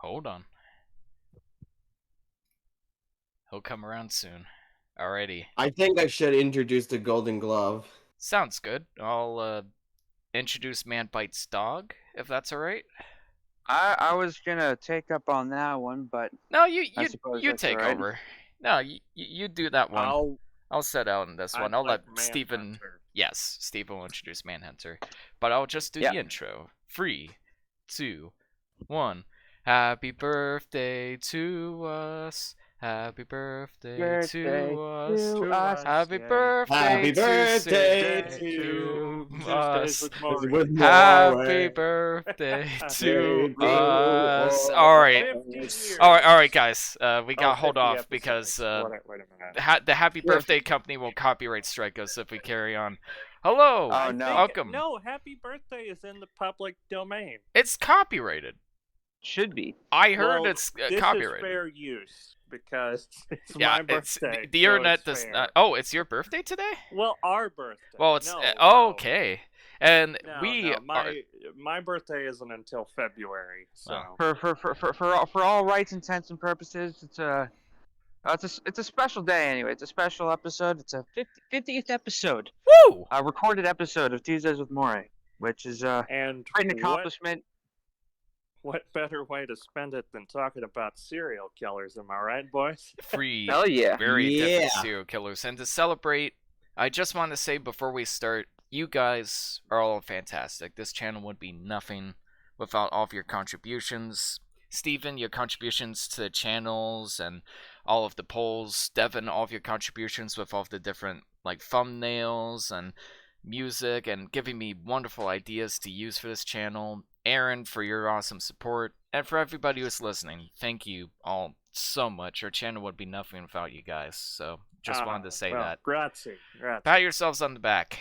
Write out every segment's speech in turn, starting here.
Hold on. He'll come around soon. Alrighty. I think I should introduce the Golden Glove. Sounds good. I'll introduce Man Bites Dog, if that's alright. I was gonna take up on that one, but No, I suppose you that's take all right. over. No, you do that one. I'll set out on this one. I'll let Stephen. Manhunter. Yes, Stephen will introduce Manhunter, but I'll just do the intro. 3, 2, 1. Happy birthday to us. Happy birthday to us. Happy birthday Happy birthday to Tuesdays us. with Moire. Happy birthday to us. All right. 50 years. All right, guys. We got to hold 50 off episodes. because Wait a minute. the Happy Birthday Company will copyright strike us if we carry on. Hello. Oh, no. Welcome. No, happy birthday is in the public domain. It's copyrighted. Should be. I heard Well, it's this copyrighted. is fair use because it's Yeah, my birthday. it's the so internet it's does fair. not. Oh, it's your birthday today? Well, our birthday. Well, it's no. okay. And No, we no, are. my birthday isn't until February. So For all rights, intents, and purposes, it's a special day anyway. It's a special episode. It's a 50th episode. Woo! A recorded episode of Tuesdays with Moire, which is and quite an accomplishment. What better way to spend it than talking about serial killers? Am I right, boys? Free. Hell yeah. Very Yeah. different serial killers. And to celebrate, I just want to say before we start, you guys are all fantastic. This channel would be nothing without all of your contributions. Steven, your contributions to the channels and all of the polls. Devin, all of your contributions with all of the different like thumbnails and music and giving me wonderful ideas to use for this channel. Aaron, for your awesome support. And for everybody who's listening, thank you all so much. Our channel would be nothing without you guys. So just wanted to say that. Grazie. Pat yourselves on the back.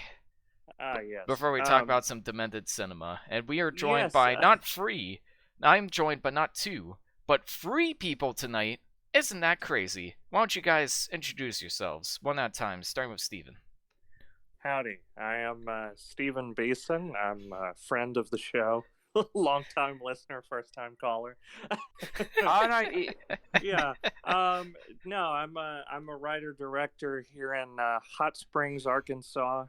Yes. Before we talk about some demented cinema. And we are joined yes, by not free. I'm joined by not two, but free people tonight. Isn't that crazy? Why don't you guys introduce yourselves one at a time, starting with Steven. Howdy. I am Stephen Beeson. I'm a friend of the show. Long-time listener, first-time caller. Yeah. No, I'm a writer-director here in Hot Springs, Arkansas.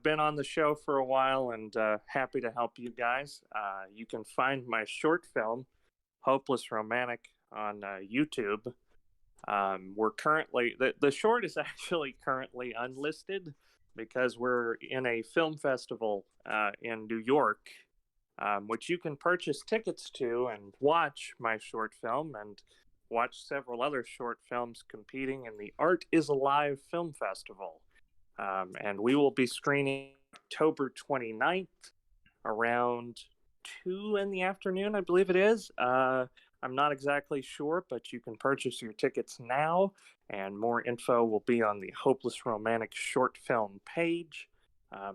Been on the show for a while and happy to help you guys. You can find my short film, Hopeless Romantic, on YouTube. We're currently the short is actually currently unlisted because we're in a film festival in New York, which you can purchase tickets to and watch my short film and watch several other short films competing in the Art is Alive Film Festival. And we will be screening October 29th around 2 in the afternoon, I believe it is. I'm not exactly sure, but you can purchase your tickets now, and more info will be on the Hopeless Romantic short film page.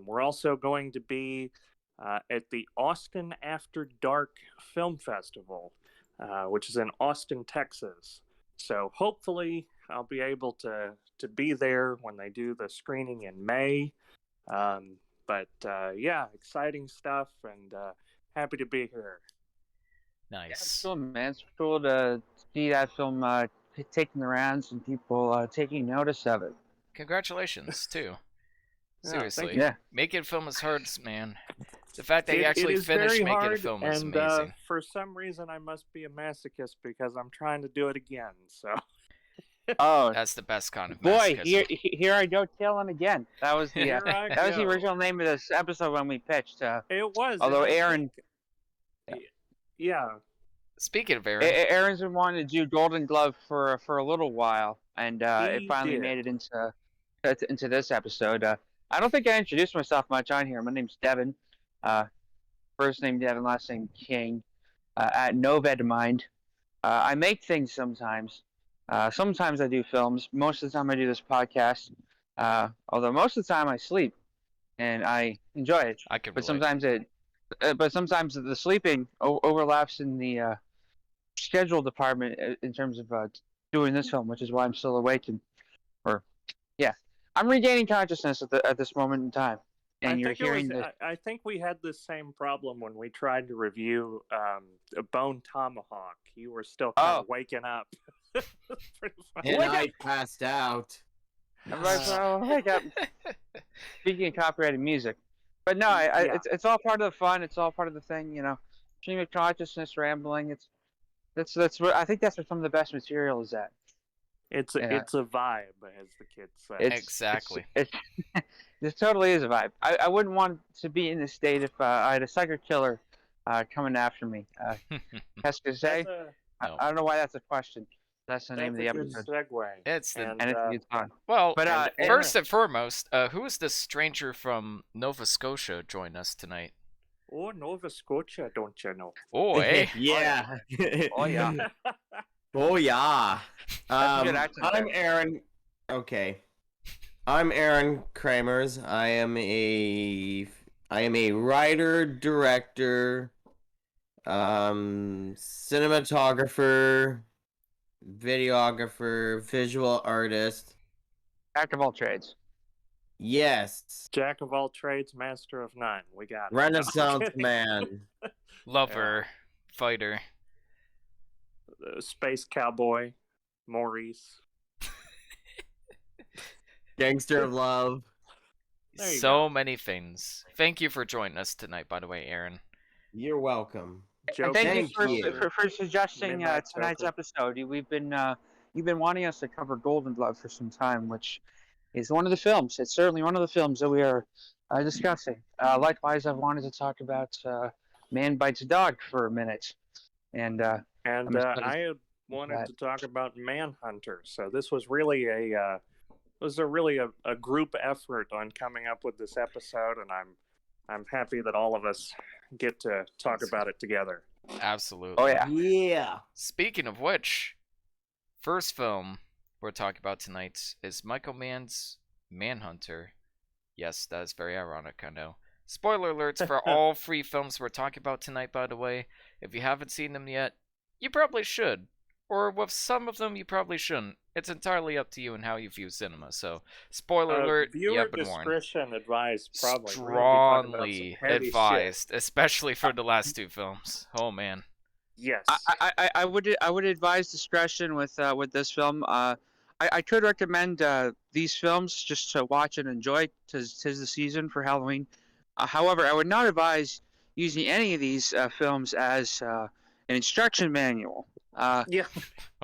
We're also going to be at the Austin After Dark Film Festival, which is in Austin, Texas. So hopefully I'll be able to be there when they do the screening in May. But exciting stuff, and happy to be here. Nice. Yeah, it's cool, man. It's cool to see that film taking the rounds and people taking notice of it. Congratulations, too. Seriously. Yeah. Making film is hard, man. The fact that you actually finished making a film is amazing. For some reason, I must be a masochist because I'm trying to do it again. So. Oh, that's the best kind of boy! masochism. Here I go telling again. That was the that was the original name of this episode when we pitched. It was. Although Aaron. Yeah. Speaking of Aaron, Aaron's been wanting to do Golden Glove for a little while, and it finally made it into this episode. I don't think I introduced myself much on here. My name's Devin. First name Devin, last name King. At Novedmind. I make things sometimes. Sometimes I do films. Most of the time I do this podcast. Although most of the time I sleep, and I enjoy it. I can. But sometimes sometimes the sleeping overlaps in the schedule department in terms of doing this film, which is why I'm still awake. I'm regaining consciousness at this moment in time. and you're hearing I think we had the same problem when we tried to review a Bone Tomahawk. You were still kind of waking up. And I passed out. Wake up. Speaking of copyrighted music, but no, it's all part of the fun. It's all part of the thing, stream of consciousness, rambling. That's where I think that's where some of the best material is at. It's a vibe, as the kids say. Exactly. This totally is a vibe. I wouldn't want to be in this state if I had a psycho killer coming after me. Quest-ce-cest? I don't know why that's a question. That's the name of the episode. Good segue. It's the And it's a good fun. well. But first and foremost, who is this stranger from Nova Scotia join us tonight? Oh, Nova Scotia, don't you know? Oh, eh? Yeah. Oh yeah. Oh yeah. That's a good accent I'm there. Aaron. Okay. I'm Aaron Kramers. I am a writer, director, cinematographer, videographer, visual artist. Jack of all trades. Yes. Jack of all trades, master of none. We got it. Renaissance man. Lover, fighter. Space cowboy, Maurice. Gangster of love. So many things. Thank you for joining us tonight, by the way, Aaron. You're welcome. And thank Thank you you. for suggesting Midnight tonight's Joker. episode. You've been wanting us to cover Golden Glove for some time, which is one of the films. It's certainly one of the films that we are discussing. Likewise, I've wanted to talk about Man Bites a Dog for a minute, and I had wanted to talk about Manhunter. So this was really a group effort on coming up with this episode, and I'm happy that all of us get to talk about it together. Absolutely. oh yeah, Yeah. Speaking of which, first film we're talking about tonight is Michael Mann's Manhunter. Yes, that is very ironic, I know. Spoiler alerts for all 3 films we're talking about tonight, by the way. If you haven't seen them yet, you probably should. Or with some of them, you probably shouldn't. It's entirely up to you and how you view cinema. So, spoiler alert, you Viewer have been warned. discretion advised, probably. Strongly advised, especially for the last 2 films. Oh man. Yes. I would advise discretion with this film. I could recommend these films just to watch and enjoy. Tis the season for Halloween. However, I would not advise using any of these films as an instruction manual. Yeah.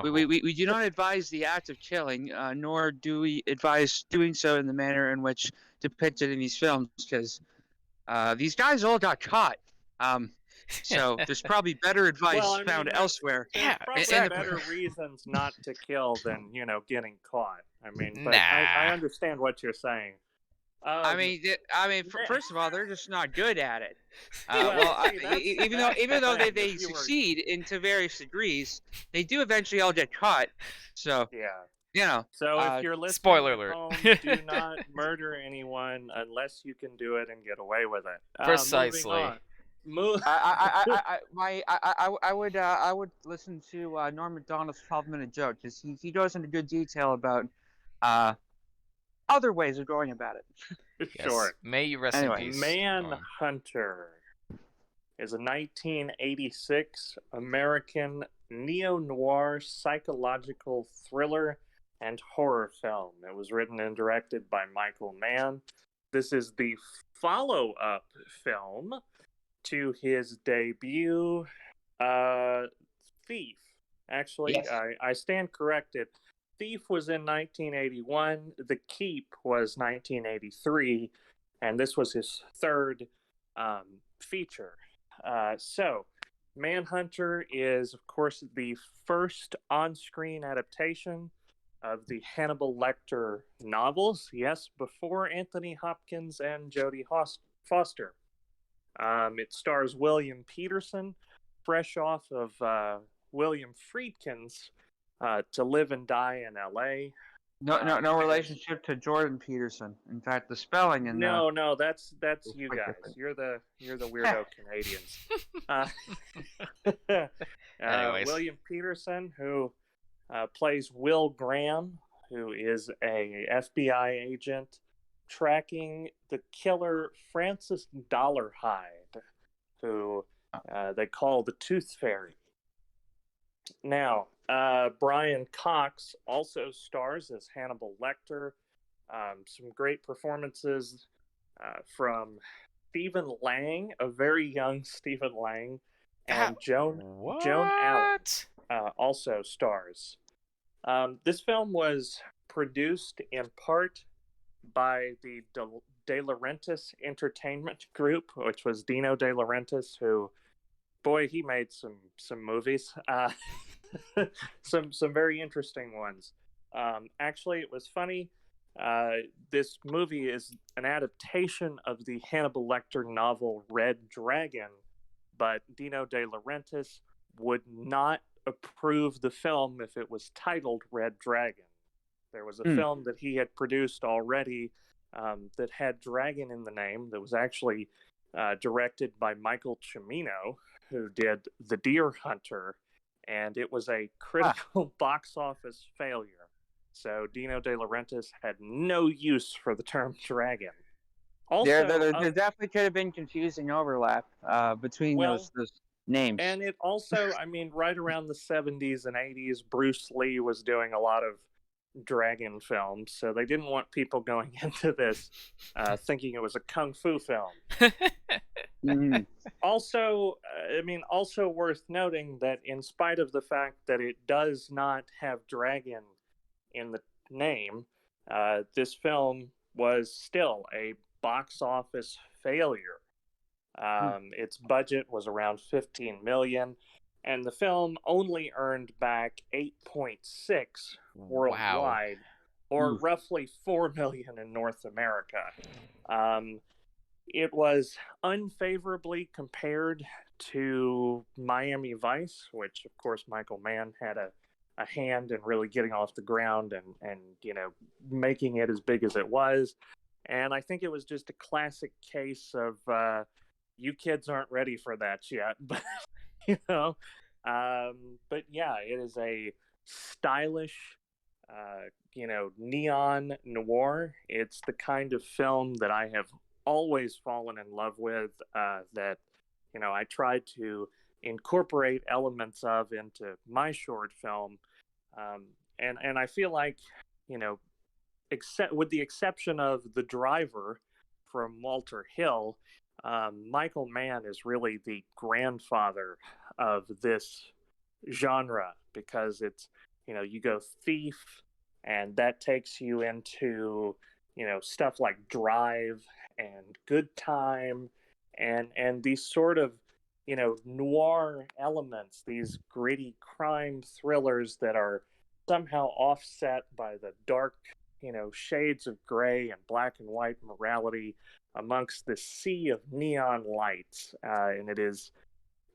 We do not advise the act of killing, nor do we advise doing so in the manner in which depicted in these films, because these guys all got caught. So there's probably better advice found elsewhere. There's probably better reasons not to kill than getting caught. I mean, but I understand what you're saying. First of all, they're just not good at it. Even though they succeed to various degrees, they do eventually all get caught. So yeah. So if you're listening, spoiler alert, home, do not murder anyone unless you can do it and get away with it. Precisely. I would listen to Norm Macdonald's 12-minute joke, because he goes into good detail about other ways of going about it. Yes. Sure. May you rest in peace. Manhunter is a 1986 American neo-noir psychological thriller and horror film. It was written and directed by Michael Mann. This is the follow-up film to his debut, Thief. Actually, Yes. I stand corrected. Thief was in 1981. The Keep was 1983, and this was his third feature. So, Manhunter is, of course, the first on-screen adaptation of the Hannibal Lecter novels. Yes, before Anthony Hopkins and Jodie Foster. It stars William Peterson, fresh off of William Friedkin's To Live and Die in L.A. No relationship to Jordan Peterson. In fact, the spelling in No, that's you quite guys. different. You're the weirdo Canadians. Anyways. William Peterson, who plays Will Graham, who is a FBI agent tracking the killer Francis Dollarhide, who they call the Tooth Fairy. Now, Brian Cox also stars as Hannibal Lecter. Some great performances from Stephen Lang, a very young Stephen Lang, and Joan Allen also stars. This film was produced in part by the De Laurentiis Entertainment Group, which was Dino De Laurentiis, who, boy, he made some movies, some very interesting ones. Actually, it was funny. This movie is an adaptation of the Hannibal Lecter novel Red Dragon, but Dino De Laurentiis would not approve the film if it was titled Red Dragon. There was a film that he had produced already that had dragon in the name that was actually directed by Michael Cimino, who did The Deer Hunter, and it was a critical box office failure. So Dino De Laurentiis had no use for the term dragon. Also, there definitely could have been confusing overlap between those names. And it also, I mean, right around the 70s and 80s, Bruce Lee was doing a lot of dragon films, so they didn't want people going into this thinking it was a kung fu film. Also, also worth noting that in spite of the fact that it does not have dragon in the name, this film was still a box office failure. Its budget was around $15 million, and the film only earned back 8.6 worldwide, or roughly $4 million in North America. It was unfavorably compared to Miami Vice, which, of course, Michael Mann had a hand in really getting off the ground and making it as big as it was. And I think it was just a classic case of you kids aren't ready for that yet. But but yeah, it is a stylish neon noir. It's the kind of film that I have always fallen in love with, that I tried to incorporate elements of into my short film, and I feel like with the exception of The Driver from Walter Hill, Michael Mann is really the grandfather of this genre, because it's you go thief, and that takes you into stuff like Drive and Good Time, and these sort of noir elements, these gritty crime thrillers that are somehow offset by the dark shades of gray and black and white morality amongst the sea of neon lights, and it is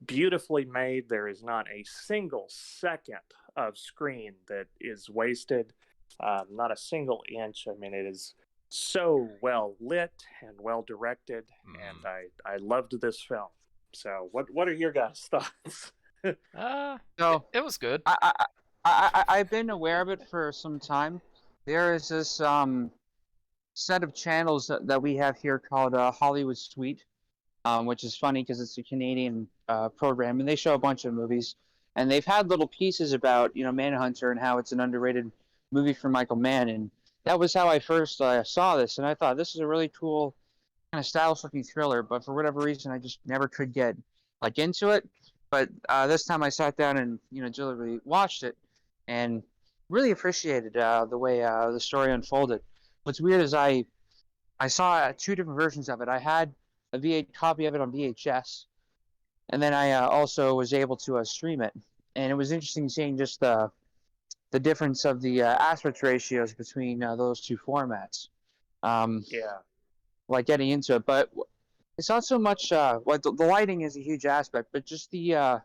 beautifully made. There is not a single second of screen that is wasted, not a single inch. I mean, it is so well lit and well directed, and I loved this film. So what are your guys' thoughts? So it was good. I've been aware of it for some time. There is this set of channels that we have here called Hollywood Suite, which is funny because it's a Canadian program, and they show a bunch of movies, and they've had little pieces about Manhunter and how it's an underrated movie for Michael Mann, and that was how I first saw this, and I thought this is a really cool kind of stylish looking thriller, but for whatever reason I just never could get into it. But this time I sat down and deliberately watched it and really appreciated the way the story unfolded. What's weird is I saw two different versions of it. I had a V8 copy of it on VHS, and then I also was able to stream it, and it was interesting seeing just the difference of the aspect ratios between those two formats. Like getting into it, but it's not so much the lighting is a huge aspect, but just the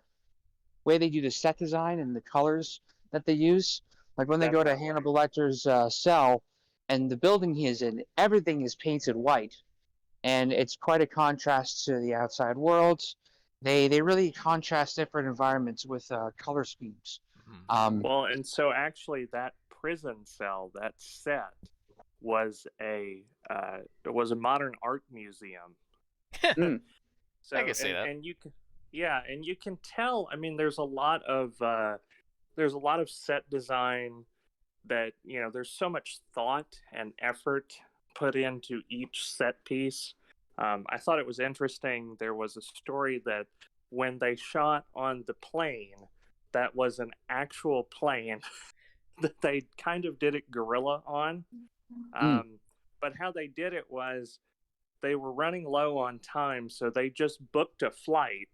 way they do the set design and the colors that they use. Like when they go to Hannibal Lecter's cell, and the building he is in, everything is painted white, and it's quite a contrast to the outside world. They really contrast different environments with color schemes. Well, and so actually that prison cell, that set, was a it was a modern art museum. So I can see that. and you can, yeah, and you can tell. I mean, there's a lot of set design that, you know, there's so much thought and effort put into each set piece. I thought it was interesting. There was a story that when they shot on the plane, that was an actual plane that they kind of did it guerrilla on. But how they did it was they were running low on time, so they just booked a flight,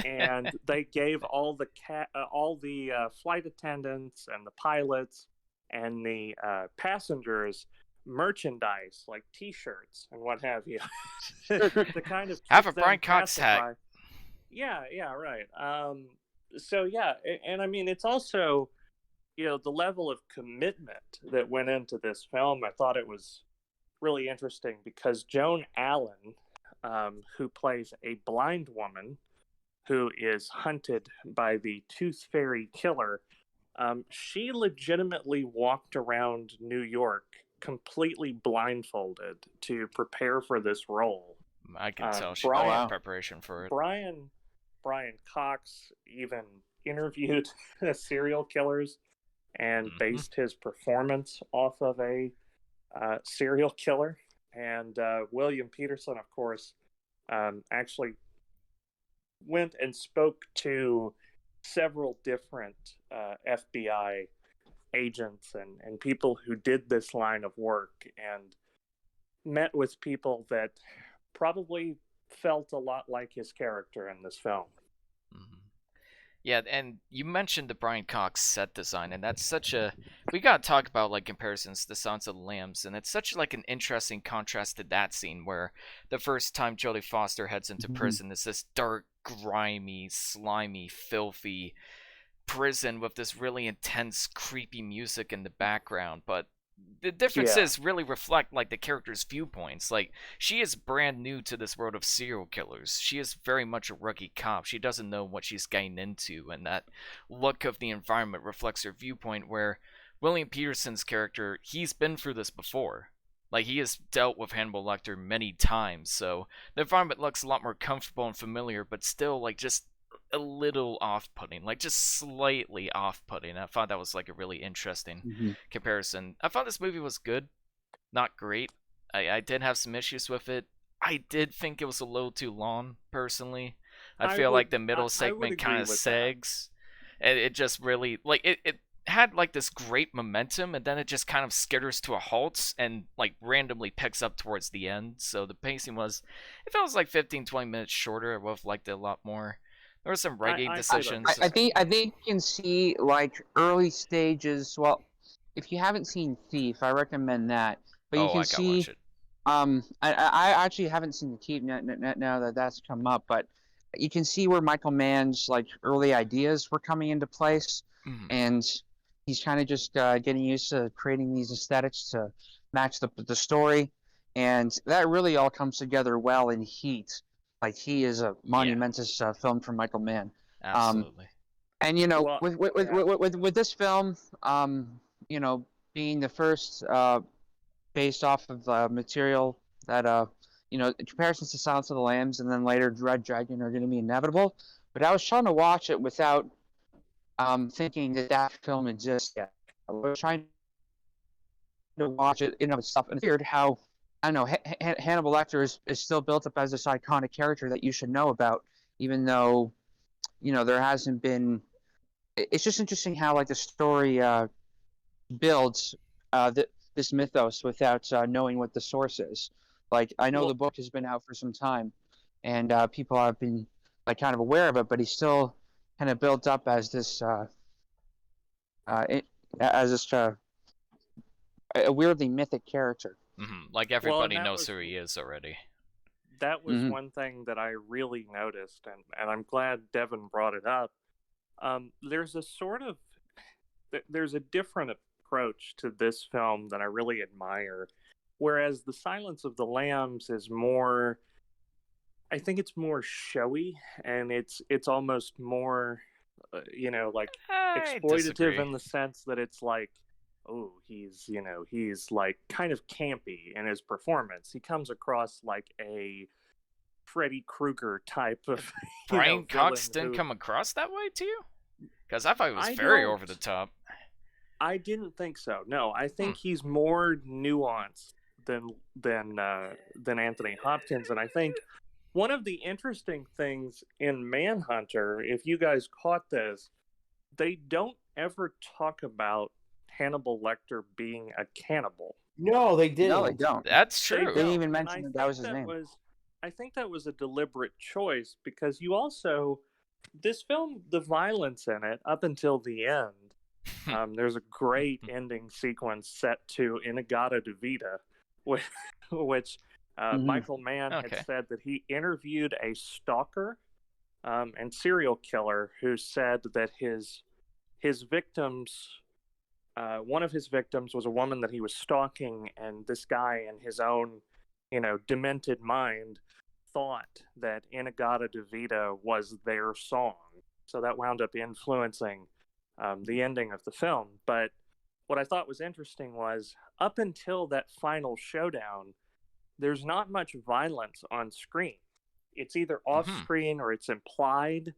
and they gave all the flight attendants and the pilots and the passengers merchandise like T-shirts and what have you, to kind of have a keep them Brian Cox pacified. hat. Yeah, right. So yeah, and I mean, it's also, you know, the level of commitment that went into this film. I thought it was really interesting because Joan Allen, who plays a blind woman who is hunted by the Tooth Fairy killer, she legitimately walked around New York completely blindfolded to prepare for this role. I can tell she Brian, did a lot of preparation for it. Brian Cox even interviewed serial killers and based his performance off of a serial killer. And William Peterson, of course, actually went and spoke to several different FBI agents and people who did this line of work, and met with people that probably felt a lot like his character in this film. Yeah, and you mentioned the Brian Cox set design, and that's such a... We gotta talk about, like, comparisons to Silence of the Lambs, and it's such, like, an interesting contrast to that scene, where the first time Jodie Foster heads into prison is this dark, grimy, slimy, filthy prison with this really intense, creepy music in the background, but the differences really reflect, like, the character's viewpoints. Like, she is brand new to this world of serial killers. She is very much a rookie cop. She doesn't know what she's getting into, and that look of the environment reflects her viewpoint, where William Peterson's character, he's been through this before. Like, he has dealt with Hannibal Lecter many times, so the environment looks a lot more comfortable and familiar, but still, like, just a little off-putting, like just slightly off-putting. I thought that was like a really interesting comparison. I thought this movie was good, not great. I did have some issues with it. I did think it was a little too long, personally. I feel like the middle segment kind of sags. And it just really, like, it had like this great momentum, and then it just kind of skitters to a halt and like randomly picks up towards the end. So the pacing was, if it was like 15-20 minutes shorter, I would have liked it a lot more. There were some reggae decisions. I think you can see like early stages. Well, if you haven't seen Thief, I recommend that. But you can see. Watch it. I actually haven't seen the Thief now that that's come up, but you can see where Michael Mann's like early ideas were coming into place, and he's kind of just getting used to creating these aesthetics to match the story, and that really all comes together well in Heat. Like, he is a monumentous film from Michael Mann. Absolutely. And, you know, with this film, you know, being the first based off of material that, you know, comparisons to Silence of the Lambs and then later Red Dragon are going to be inevitable. But I was trying to watch it without thinking that film exists yet. I was trying to watch it in of itself, and figured how, I don't know, Hannibal Lecter is still built up as this iconic character that you should know about, even though, you know, there hasn't been... It's just interesting how, like, the story builds this mythos without knowing what the source is. Like, I know the book has been out for some time, and people have been, like, kind of aware of it, but he's still kind of built up as this a weirdly mythic character. Like, everybody knows who he is already. That was one thing that I really noticed, and I'm glad Devin brought it up. There's a different approach to this film that I really admire. Whereas The Silence of the Lambs is more, I think it's more showy, and it's almost more, you know, like exploitative in the sense that it's like, oh, he's like kind of campy in his performance. He comes across like a Freddy Krueger type of Brian Cox villain didn't who, come across that way to you? Because I thought it was I very don't- over the top. I didn't think so. No, I think he's more nuanced than Anthony Hopkins, and I think one of the interesting things in Manhunter, if you guys caught this, they don't ever talk about Hannibal Lecter being a cannibal. No, they didn't. No, they don't. That's They true. They didn't don't. even And mention I that was his think name. I think that was a deliberate choice because you also, this film, the violence in it up until the end, there's a great ending sequence set to Inagata Devita, which Michael Mann Okay. had said that he interviewed a stalker and serial killer who said that his victims, one of his victims was a woman that he was stalking, and this guy in his own, demented mind thought that Inagata Devita was their song. So that wound up influencing the ending of the film. But what I thought was interesting was up until that final showdown, there's not much violence on screen. It's either off screen or it's implied.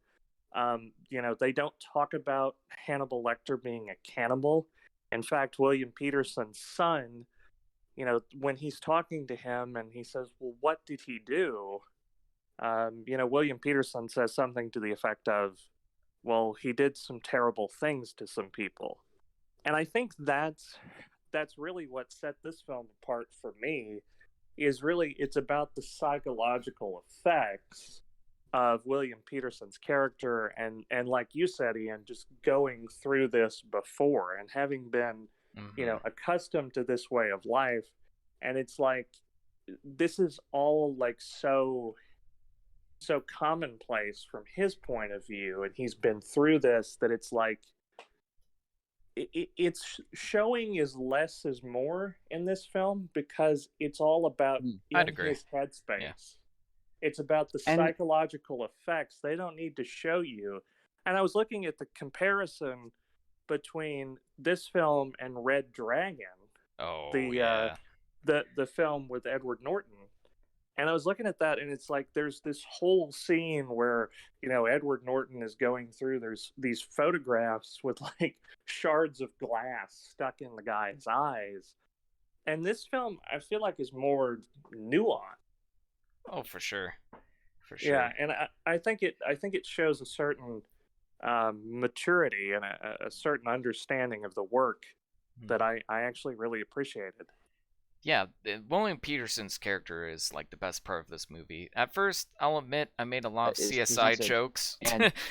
They don't talk about Hannibal Lecter being a cannibal. In fact, William Petersen's son, when he's talking to him and he says, well, what did he do? William Petersen says something to the effect of, well, he did some terrible things to some people. And I think that's really what set this film apart for me, is really it's about the psychological effects of William Petersen's character, and like you said, Ian, just going through this before and having been accustomed to this way of life, and it's like this is all like so commonplace from his point of view, and he's been through this, that it's like it's showing is less is more in this film, because it's all about I'd in agree. his headspace. Yeah. It's about the psychological effects. They don't need to show you. And I was looking at the comparison between this film and Red Dragon, the film with Edward Norton. And I was looking at that, and it's like there's this whole scene where, Edward Norton is going through, there's these photographs with like shards of glass stuck in the guy's eyes. And this film, I feel like, is more nuanced. Oh, for sure. For sure. Yeah, and I think it shows a certain maturity and a certain understanding of the work that I actually really appreciated. Yeah, William Petersen's character is like the best part of this movie. At first, I'll admit I made a lot of CSI jokes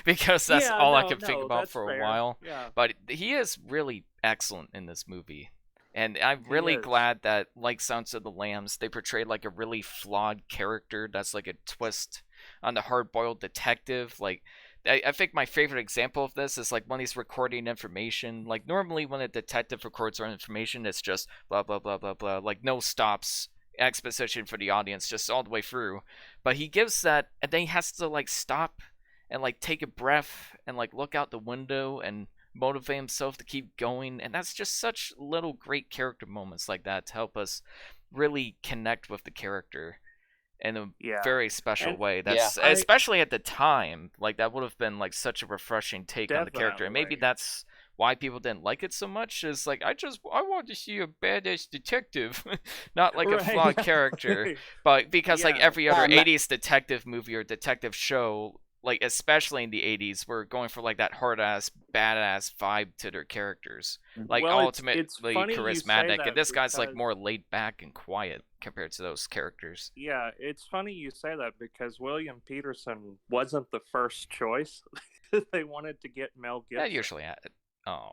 because that's all I could think about for a while. Yeah. But he is really excellent in this movie. And I'm really glad that, like Silence of the Lambs, they portrayed like a really flawed character that's like a twist on the hard-boiled detective. Like, I think my favorite example of this is like when he's recording information. Like, normally when a detective records our information, it's just blah, blah, blah, blah, blah. Like, no stops, exposition for the audience, just all the way through. But he gives that, and then he has to like stop and like take a breath and like look out the window and motivate himself to keep going. And that's just such little great character moments like that to help us really connect with the character in a very special way. That's especially at the time, like that would have been like such a refreshing take on the character, and maybe that's why people didn't like it so much. Is like I want to see a badass detective, not like a flawed character, but because like every other 80s detective movie or detective show, like especially in the 80s, we're going for like that hard-ass badass vibe to their characters, like ultimately charismatic, and this guy's like more laid back and quiet compared to those characters. Yeah, it's funny you say that, because William Petersen wasn't the first choice. They wanted to get Mel Gibson. That usually yeah. I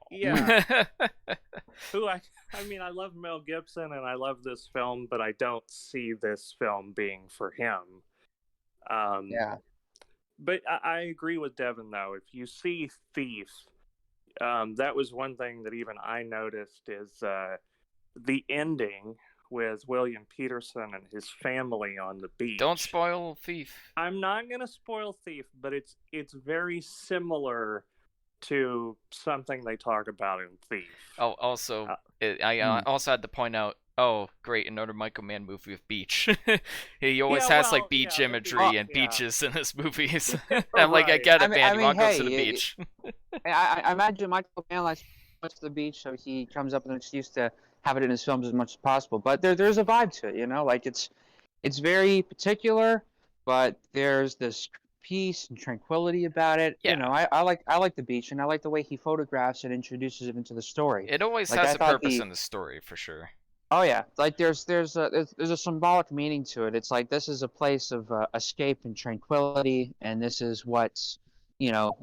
love Mel Gibson and I love this film, but I don't see this film being for him. But I agree with Devin, though. If you see Thief, that was one thing that even I noticed, is the ending with William Petersen and his family on the beach. Don't spoil Thief. I'm not going to spoil Thief, but it's very similar to something they talk about in Thief. Oh, also, I also had to point out. Oh, great! Another Michael Mann movie with beach. He always has like beach imagery and beaches in his movies. I'm like, I get it, man. You want to go to the beach? I imagine Michael Mann likes much to the beach, so he comes up with an excuse to have it in his films as much as possible. But there's a vibe to it, you know, like it's very particular, but there's this peace and tranquility about it. Yeah. You know, I like the beach, and I like the way he photographs and introduces it into the story. It always has a purpose in the story, for sure. Oh yeah, like there's a symbolic meaning to it. It's like this is a place of escape and tranquility, and this is what's, you know,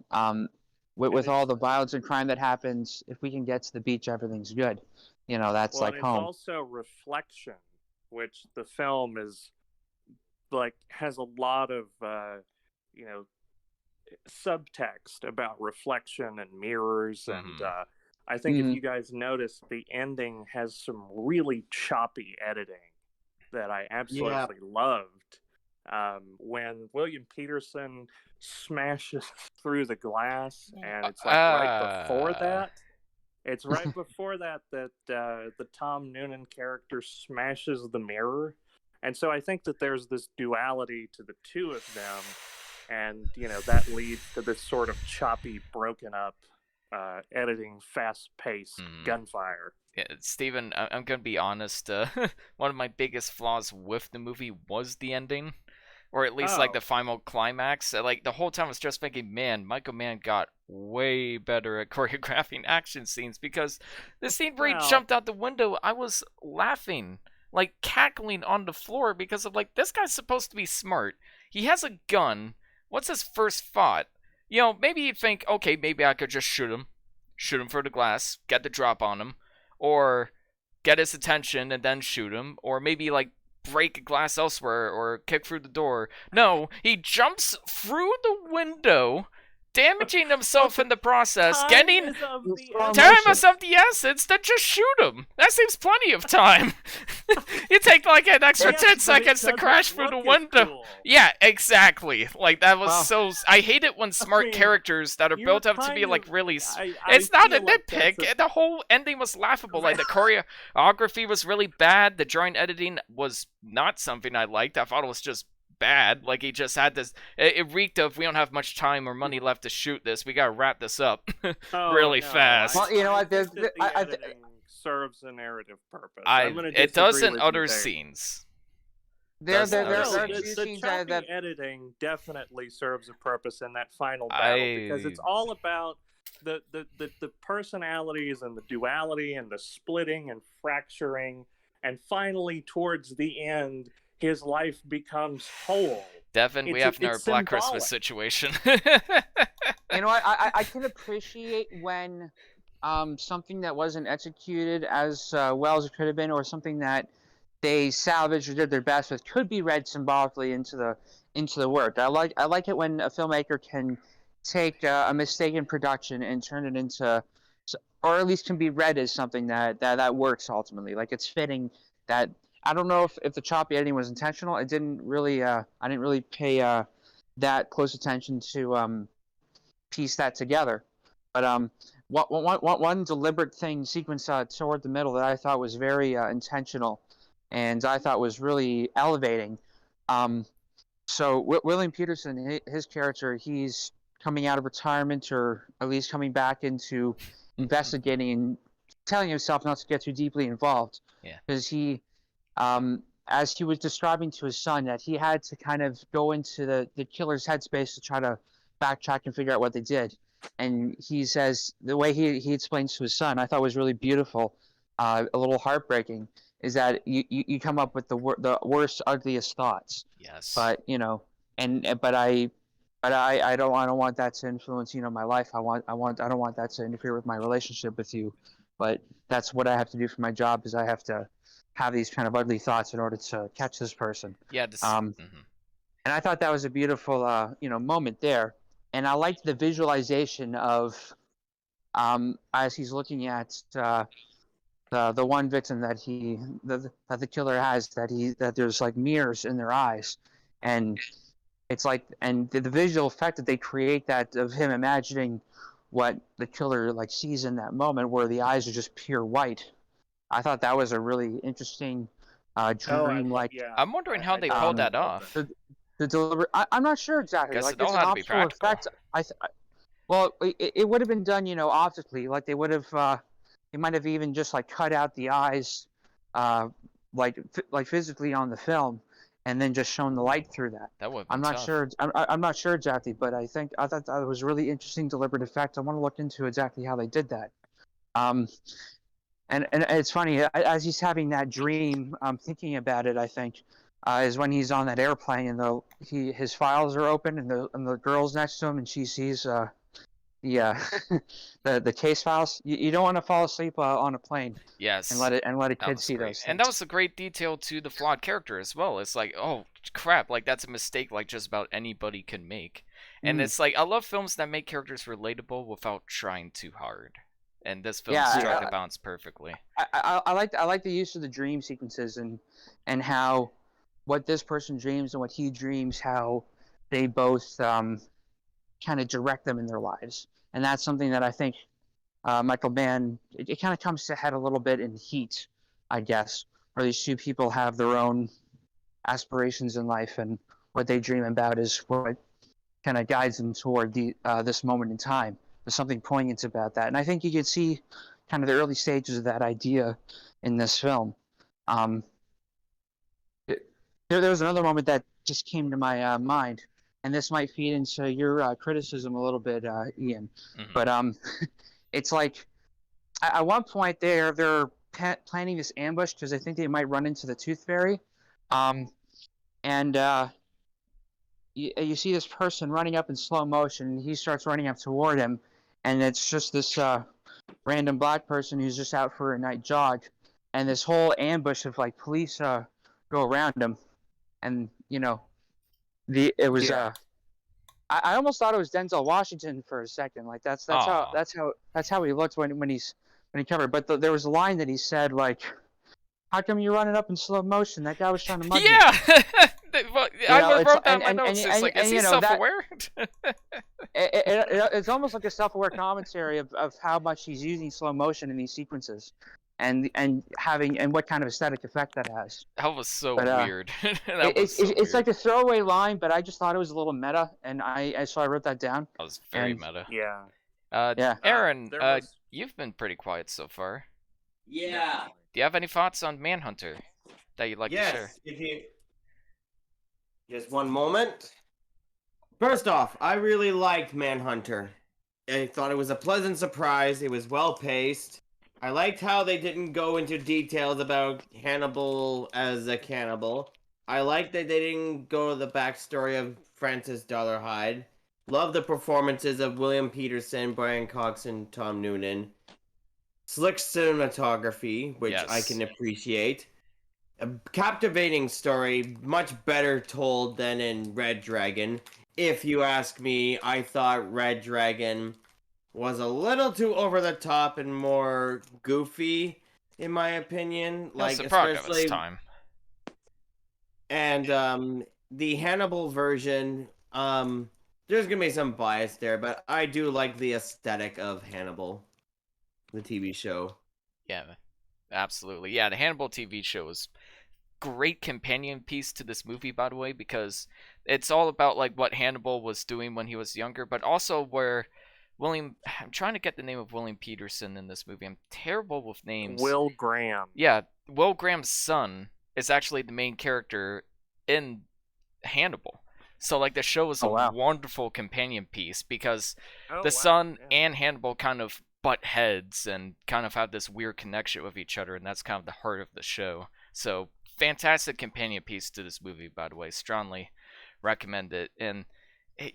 with all the violence and crime that happens, if we can get to the beach, everything's good. You know, that's like home. It's also reflection, which the film is like has a lot of you know, subtext about reflection and mirrors, and I think if you guys notice, the ending has some really choppy editing that I absolutely loved. When William Peterson smashes through the glass, and it's like right before that. It's right before that the Tom Noonan character smashes the mirror. And so I think that there's this duality to the two of them, and, you know, that leads to this sort of choppy, broken up editing, fast-paced gunfire. Yeah, Steven, I'm going to be honest. One of my biggest flaws with the movie was the ending. Or at least, like, the final climax. Like, the whole time I was just thinking, man, Michael Mann got way better at choreographing action scenes, because the scene where he jumped out the window, I was laughing, like, cackling on the floor, because of, like, this guy's supposed to be smart. He has a gun. What's his first thought? You know, maybe you think, okay, maybe I could just shoot him through the glass, get the drop on him, or get his attention and then shoot him, or maybe, like, break a glass elsewhere or kick through the door. No, he jumps through the window, damaging himself in the process, getting time is of the essence, then just shoot him. That seems plenty of time. You take like an extra 10 seconds to crash through the window. Cool. Yeah, exactly. Like, that was so... I hate it when smart characters that are built up to be like really... It's not a nitpick. The whole ending was laughable. Like, the choreography was really bad. The drawing editing was not something I liked. I thought it was just bad. Like, he just had this... It reeked of, we don't have much time or money left to shoot this. We gotta wrap this up really fast. Well, you know what? The editing serves a narrative purpose. It does in other scenes. The choppy editing definitely serves a purpose in that final battle, because it's all about the personalities and the duality and the splitting and fracturing, and finally towards the end his life becomes whole. Devin, we have our Black Christmas situation. You know what? I can appreciate when something that wasn't executed as well as it could have been, or something that they salvaged or did their best with, could be read symbolically into the work. I like it when a filmmaker can take a mistake in production and turn it into, or at least can be read as something that works ultimately. Like, it's fitting that. I don't know if the choppy editing was intentional. I didn't really pay that close attention to piece that together. But one deliberate sequence toward the middle that I thought was very intentional, and I thought was really elevating. So William Peterson, his character, he's coming out of retirement, or at least coming back into investigating and telling himself not to get too deeply involved. Yeah. Because he... as he was describing to his son, that he had to kind of go into the killer's headspace to try to backtrack and figure out what they did. And he says, the way he explains to his son, I thought was really beautiful, a little heartbreaking, is that you come up with the worst, ugliest thoughts. Yes. But, you know, but I don't want that to influence, you know, my life. I don't want that to interfere with my relationship with you. But that's what I have to do for my job, is I have to have these kind of ugly thoughts in order to catch this person. Yeah. And I thought that was a beautiful, moment there. And I liked the visualization of, as he's looking at the one victim that the killer has, that there's like mirrors in their eyes, and it's like, and the visual effect that they create, that of him imagining what the killer like sees in that moment, where the eyes are just pure white. I thought that was a really interesting dream-like. I'm wondering how they pulled that off. The deliberate. I'm not sure exactly. Guess Like it all there's an had to be optical practical. effect. Well, it would have been done, optically. Like they would have. They might have even just like cut out the eyes, like physically on the film, and then just shown the light through that. That would have I'm been not tough. sure. I'm not sure exactly, but I thought that was really interesting deliberate effect. I want to look into exactly how they did that. And it's funny as he's having that dream. I'm thinking about it. I think is when he's on that airplane and his files are open and the girl's next to him and she sees the the case files. You don't want to fall asleep on a plane. Yes. And let a kid see those things. And that was a great detail to the flawed character as well. It's like, oh crap, like that's a mistake like just about anybody can make. And it's like, I love films that make characters relatable without trying too hard. And this film struck the balance perfectly. I like the use of the dream sequences and how what this person dreams and what he dreams, how they both kind of direct them in their lives. And that's something that I think Michael Mann, it kind of comes to head a little bit in Heat, I guess, where these two people have their own aspirations in life, and what they dream about is what kind of guides them toward this moment in time. There's something poignant about that. And I think you could see kind of the early stages of that idea in this film. There was another moment that just came to my mind, and this might feed into your criticism a little bit, Ian. Mm-hmm. But it's like at one point they're planning this ambush because I think they might run into the Tooth Fairy, and you see this person running up in slow motion, and he starts running up toward him, and it's just this random black person who's just out for a night jog, and this whole ambush of like police go around him, and it was I almost thought it was Denzel Washington for a second. Like that's how he looked when he covered. But there was a line that he said like, "How come you're running up in slow motion? That guy was trying to mug you." Well, I wrote that in my notes. It's like, is he self-aware? It's almost like a self-aware commentary of how much he's using slow motion in these sequences, and what kind of aesthetic effect that has. That was so weird. It's like a throwaway line, but I just thought it was a little meta, and so I wrote that down. That was very meta. Yeah. Aaron, you've been pretty quiet so far. Yeah. Do you have any thoughts on Manhunter that you'd like to share? Just one moment. First off, I really liked Manhunter. I thought it was a pleasant surprise. It was well paced. I liked how they didn't go into details about Hannibal as a cannibal. I liked that they didn't go to the backstory of Francis Dollarhide. Love the performances of William Peterson, Brian Cox, and Tom Noonan. Slick cinematography, which I can appreciate. A captivating story, much better told than in Red Dragon. If you ask me, I thought Red Dragon was a little too over the top and more goofy, in my opinion. Like, especially of its time. And the Hannibal version, there's gonna be some bias there, but I do like the aesthetic of Hannibal, the TV show. Yeah, absolutely. Yeah, the Hannibal TV show is great companion piece to this movie, by the way, because it's all about like what Hannibal was doing when he was younger, but also where I'm trying to get the name of William Peterson in this movie. I'm terrible with names. Will Graham. Yeah, Will Graham's son is actually the main character in Hannibal. So like the show is a wonderful companion piece because the son and Hannibal kind of butt heads and kind of have this weird connection with each other, and that's kind of the heart of the show. So fantastic companion piece to this movie, by the way. Strongly recommend it. And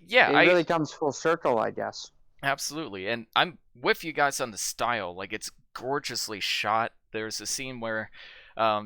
yeah, it really comes full circle, I guess. Absolutely. And I'm with you guys on the style. Like, it's gorgeously shot. There's a scene where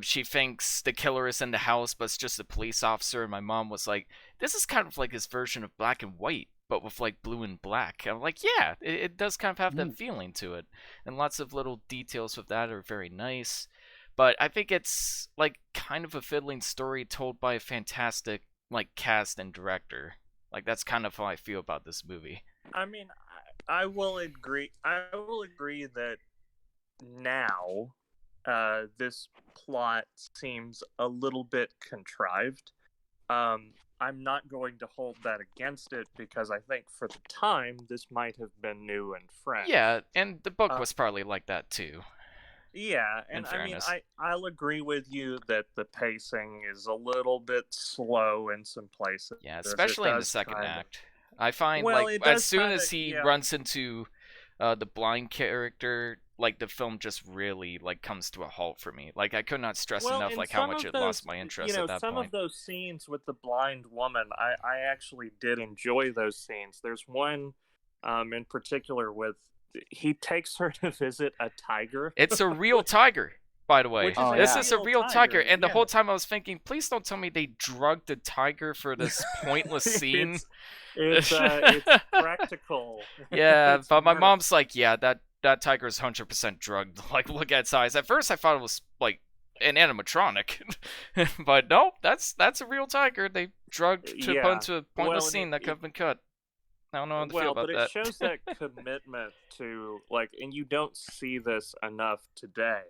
she thinks the killer is in the house, but it's just a police officer. And my mom was like, this is kind of like his version of Black and White, but with like blue and black. And I'm like, yeah, it does kind of have that feeling to it. And lots of little details with that are very nice. But I think it's like kind of a fiddling story told by a fantastic like cast and director. Like, that's kind of how I feel about this movie. I mean, I will agree. I will agree that now this plot seems a little bit contrived. I'm not going to hold that against it because I think for the time this might have been new and fresh. Yeah, and the book was probably like that too. Yeah, and I mean, I'll agree with you that the pacing is a little bit slow in some places. Yeah, especially in the second act. I find Well, like it as does soon kinda- as he yeah. runs into the blind character, like the film just really like comes to a halt for me. Like I could not stress Well, enough in like how some much of it those, lost my interest at that some point. of those scenes with the blind woman, I actually did enjoy those scenes. There's one in particular with he takes her to visit a tiger. It's a real tiger, by the way. Which is This is a real tiger, and the yeah. whole time I was thinking, please don't tell me they drugged the tiger for this pointless scene. It's practical. Yeah, It's but my more- mom's like, yeah, that tiger is 100% drugged. Like, look at its size. At first, I thought it was like an animatronic, but no, that's a real tiger. They drugged to put into a pointless scene that could have been cut. I don't know how to feel about but that. it shows that commitment to like, and you don't see this enough today.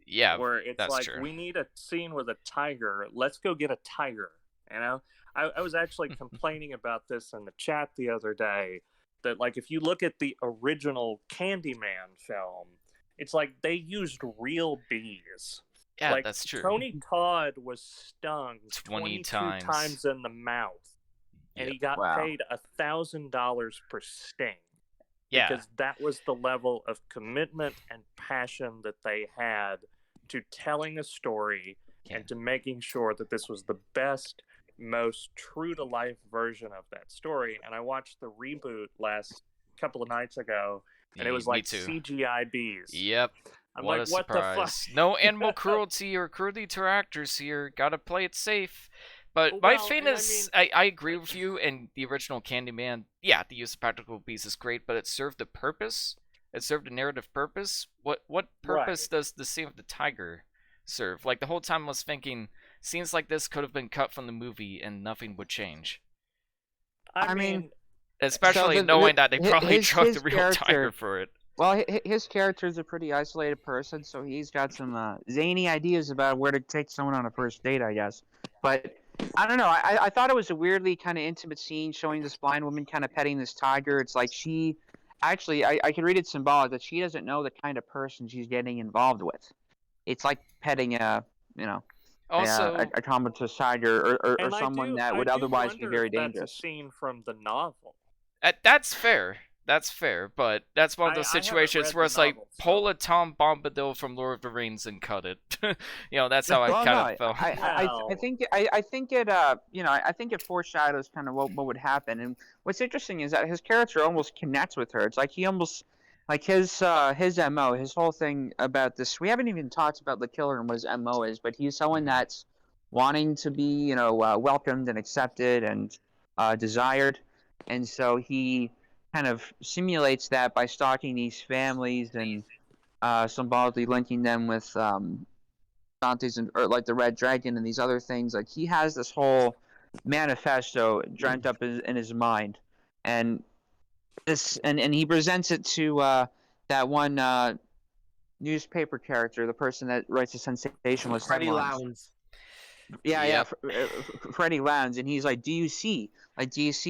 Yeah, where it's that's like true. we need a scene with a tiger. Let's go get a tiger. You know, I was actually complaining about this in the chat the other day. That like if you look at the original Candyman film, it's like they used real bees. Yeah, like, that's true. Tony Todd was stung 20 times in the mouth, and he got paid $1,000 per sting. Yeah, Because that was the level of commitment and passion that they had to telling a story and to making sure that this was the best, most true to life version of that story. And I watched the reboot last couple of nights ago, and it was like CGI bees. Yep. I'm what like, a what surprise. the fuck? No animal cruelty or cruelty to actors here. Gotta play it safe. But my thing is, I agree with you. In the original Candyman, yeah, the use of practical bees is great, but it served a purpose. It served a narrative purpose. What purpose does the scene with the tiger serve? Like the whole time I was thinking, scenes like this could have been cut from the movie and nothing would change. I mean, especially knowing that they probably drugged a real tiger for it. Well, his character is a pretty isolated person, so he's got some zany ideas about where to take someone on a first date, I guess. But I don't know. I thought it was a weirdly kind of intimate scene showing this blind woman kind of petting this tiger. It's like she actually, I can read it symbolic that she doesn't know the kind of person she's getting involved with. It's like petting a comatose tiger or someone that would otherwise be very dangerous. That's a scene from the novel. That's fair. That's fair, but that's one of those situations where it's like, pull a Tom Bombadil from Lord of the Rings and cut it. That's how I kind of felt. I think it foreshadows kind of what would happen. And what's interesting is that his character almost connects with her. It's like he almost, like his MO, his whole thing about this. We haven't even talked about the killer and what his MO is, but he's someone that's wanting to be, welcomed and accepted and desired, and so he kind of simulates that by stalking these families and symbolically linking them with Dante's or like the Red Dragon and these other things. Like he has this whole manifesto dreamt up in his mind, and he presents it to that one newspaper character, the person that writes the sensationalist Freddie headlines. Lowndes. Freddie Lowndes, and he's like, do you see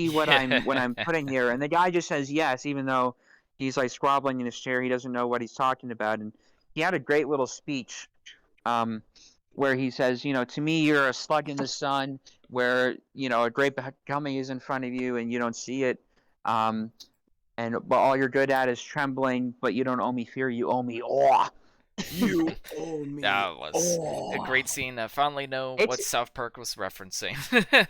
what I'm putting here? And the guy just says yes, even though he's like squabbling in his chair. He doesn't know what he's talking about. And he had a great little speech where he says, to me, you're a slug in the sun where, a great becoming is in front of you and you don't see it. But all you're good at is trembling, but you don't owe me fear, you owe me awe. You owe me. That was a great scene. I finally know what South Park was referencing.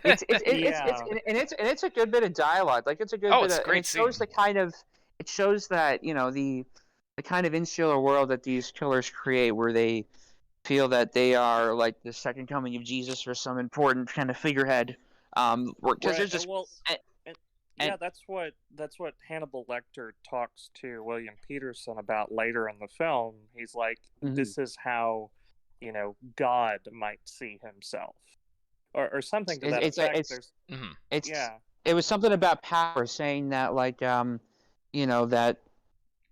It's a good bit of dialogue. Like it's a good. It's a great scene. It shows that the kind of insular world that these killers create, where they feel that they are like the second coming of Jesus or some important kind of figurehead. Because there's just. That's what Hannibal Lecter talks to William Peterson about later in the film. He's like, this is how, God might see himself, or something to that effect. It was something about power, saying that like that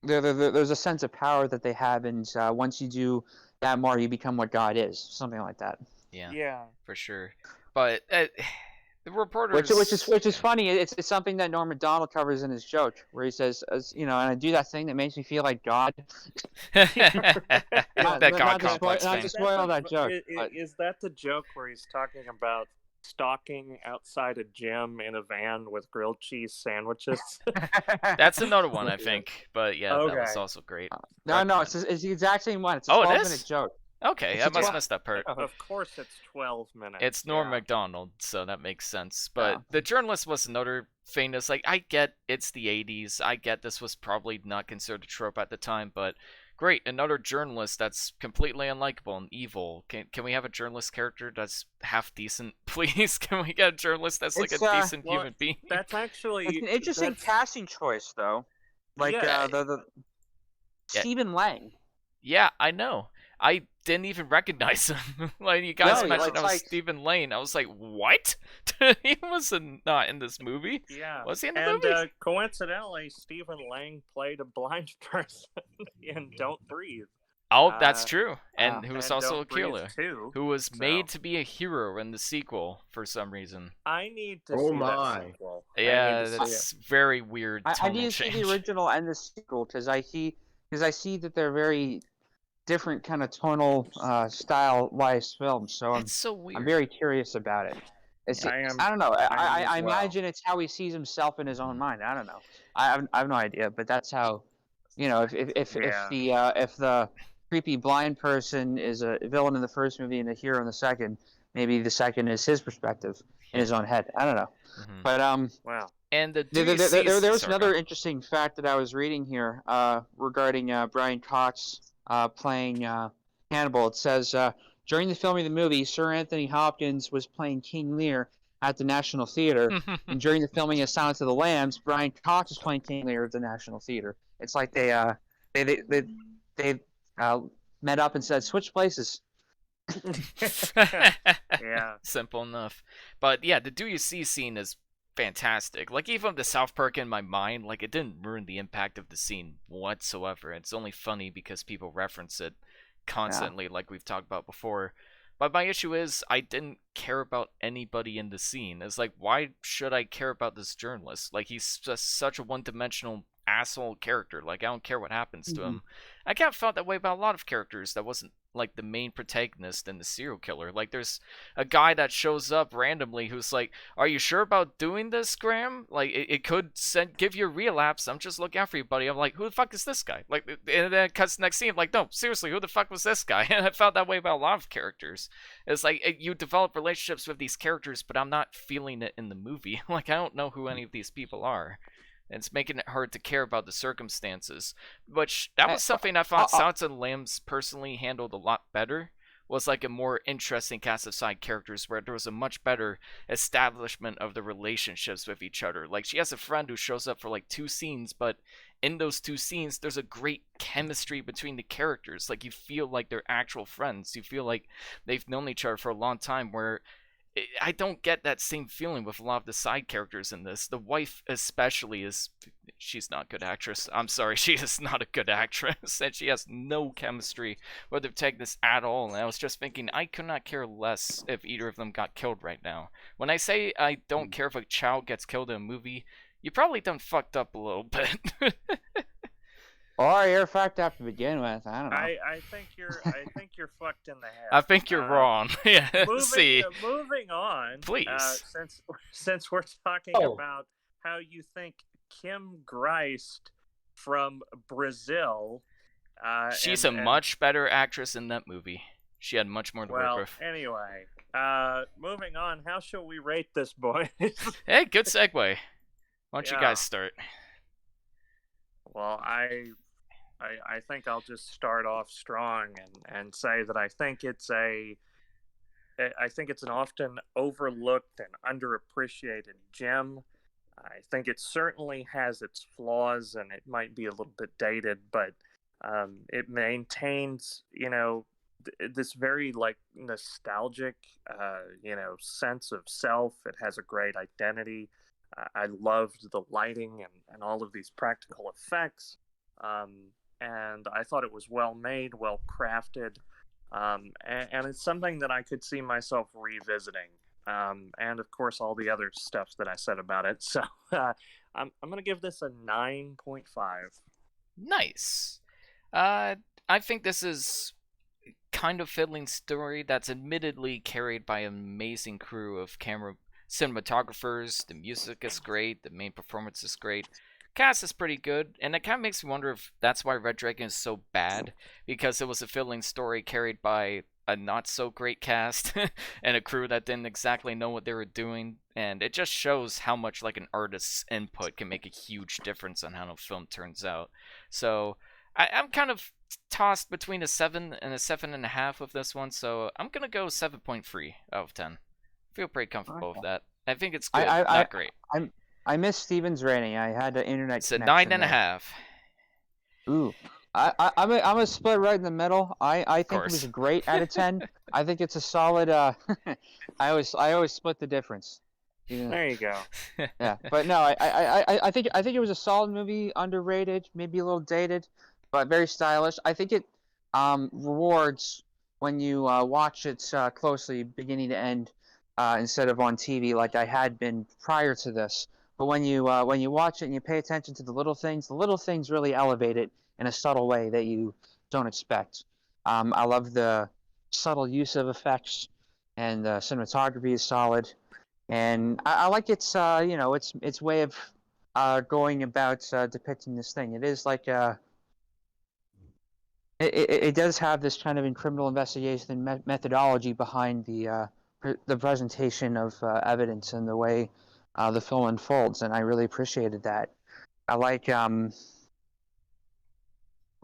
there's a sense of power that they have, and once you do that more, you become what God is, something like that. Yeah, for sure. But the reporters, which is funny. It's something that Norm Macdonald covers in his joke, where he says, and I do that thing that makes me feel like God. that God complex not thing. to spoil that joke. Is that the joke where he's talking about stalking outside a gym in a van with grilled cheese sandwiches? That's another one, I think. But yeah, Okay. that was also great. No, it's the exact same one. It's a 12-minute joke. Okay, I must have missed that part. Of course, it's 12 minutes. It's Norm Macdonald, so that makes sense. But the journalist was another famous. Like, I get it's the 80s. I get this was probably not considered a trope at the time, but great, another journalist that's completely unlikable and evil. Can we have a journalist character that's half decent, please? Can we get a journalist that's like a decent human being? That's actually it's an interesting casting choice, though. Like the Stephen Lang. Yeah, I know. I didn't even recognize him. Like, you guys mentioned I was Stephen Lane. I was like, what? He was not in this movie. Yeah. Was he in the movie? And coincidentally, Stephen Lang played a blind person in Don't Breathe. Oh, that's true. And who was also a killer. Too, who was made to be a hero in the sequel for some reason. I need to see that sequel. Yeah, that's very weird. I need to see the original and the sequel, because I see that they're very different kind of tonal style-wise films, so I'm very curious about it. I don't know. I imagine it's how he sees himself in his own mind. I don't know. I have no idea, but that's how, if the creepy blind person is a villain in the first movie and a hero in the second, maybe the second is his perspective in his own head. I don't know. Mm-hmm. But wow. And there was another interesting fact that I was reading here regarding Brian Cox playing Hannibal. It says, during the filming of the movie, Sir Anthony Hopkins was playing King Lear at the National Theater, and during the filming of Silence of the Lambs, Brian Cox was playing King Lear at the National Theater. It's like they met up and said, switch places. Yeah. Simple enough. But yeah, the Do You See scene is fantastic. Like, even the South Park in my mind, like, it didn't ruin the impact of the scene whatsoever. It's only funny because people reference it constantly, like we've talked about before. But my issue is, I didn't care about anybody in the scene. It's like, why should I care about this journalist? Like, he's just such a one-dimensional asshole character. Like, I don't care what happens to him. I kind of felt that way about a lot of characters that wasn't like the main protagonist and the serial killer. Like, there's a guy that shows up randomly who's like, are you sure about doing this, Graham? Like, it could give you a relapse. I'm just looking out for you, buddy. I'm like, who the fuck is this guy? Like, and then it cuts to the next scene. I'm like, no, seriously, who the fuck was this guy? And I felt that way about a lot of characters. It's like, you develop relationships with these characters, but I'm not feeling it in the movie. Like, I don't know who any of these people are. It's making it hard to care about the circumstances. Which, that was something I thought Silence of the Lambs personally handled a lot better. Was like a more interesting cast of side characters where there was a much better establishment of the relationships with each other. Like, she has a friend who shows up for like 2 scenes, but in those 2 scenes, there's a great chemistry between the characters. Like, you feel like they're actual friends. You feel like they've known each other for a long time, where I don't get that same feeling with a lot of the side characters in this. The wife especially she's not a good actress. I'm sorry, she is not a good actress, and she has no chemistry with the protagonist at all. And I was just thinking, I could not care less if either of them got killed right now. When I say I don't care if a child gets killed in a movie, you probably done fucked up a little bit. Or you're fucked up to begin with. I don't know. I think you're fucked in the head. I think you're wrong. Yeah. Moving on. Please. Since we're talking about how you think Kim Greist from Brazil. She's a much better actress in that movie. She had much more to work with. Anyway, moving on. How shall we rate this, boys? Hey, good segue. Why don't you guys start? Well, I think I'll just start off strong and say that I think it's an often overlooked and underappreciated gem. I think it certainly has its flaws, and it might be a little bit dated, but it maintains, this very like nostalgic, sense of self. It has a great identity. I loved the lighting and all of these practical effects. And I thought it was well made, well crafted, and it's something that I could see myself revisiting. And of course, all the other stuff that I said about it. So I'm going to give this a 9.5. Nice. I think this is kind of fiddling story that's admittedly carried by an amazing crew of camera cinematographers. The music is great. The main performance is great. Cast is pretty good, and it kind of makes me wonder if that's why Red Dragon is so bad, because it was a fiddling story carried by a not so great cast and a crew that didn't exactly know what they were doing, and it just shows how much like an artist's input can make a huge difference on how a film turns out. So I'm kind of tossed between a 7 and a 7.5 with this one, so I'm gonna go 7.3 out of 10. Feel pretty comfortable with that. I think it's good, not great. I missed Steven's rating. I had an internet It's a connection 9.5. Ooh. I'm a split right in the middle. I think it was course. a great out of 10. I think it's a solid. I always split the difference. Yeah. There you go. Yeah, but no, I think it was a solid movie, underrated, maybe a little dated, but very stylish. I think it rewards when you watch it closely, beginning to end, instead of on TV like I had been prior to this. But when you watch it and you pay attention to the little things really elevate it in a subtle way that you don't expect. I love the subtle use of effects, and the cinematography is solid. And I like its its way of going about depicting this thing. It is like it does have this kind of criminal investigation methodology behind the presentation of evidence and the way the film unfolds, and I really appreciated that. I like there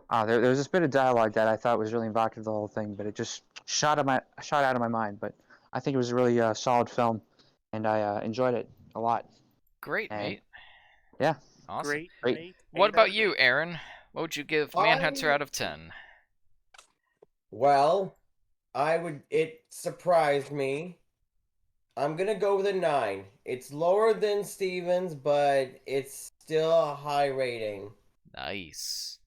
was this bit of dialogue that I thought was really evocative of the whole thing, but it just shot out of my mind. But I think it was a really solid film, and I enjoyed it a lot. Great, And, mate. Yeah. Awesome. Great. Mate. What about you, Aaron? What would you give Manhunter out of 10? Well, it surprised me. I'm gonna go with a 9. It's lower than Steven's, but it's still a high rating. Nice.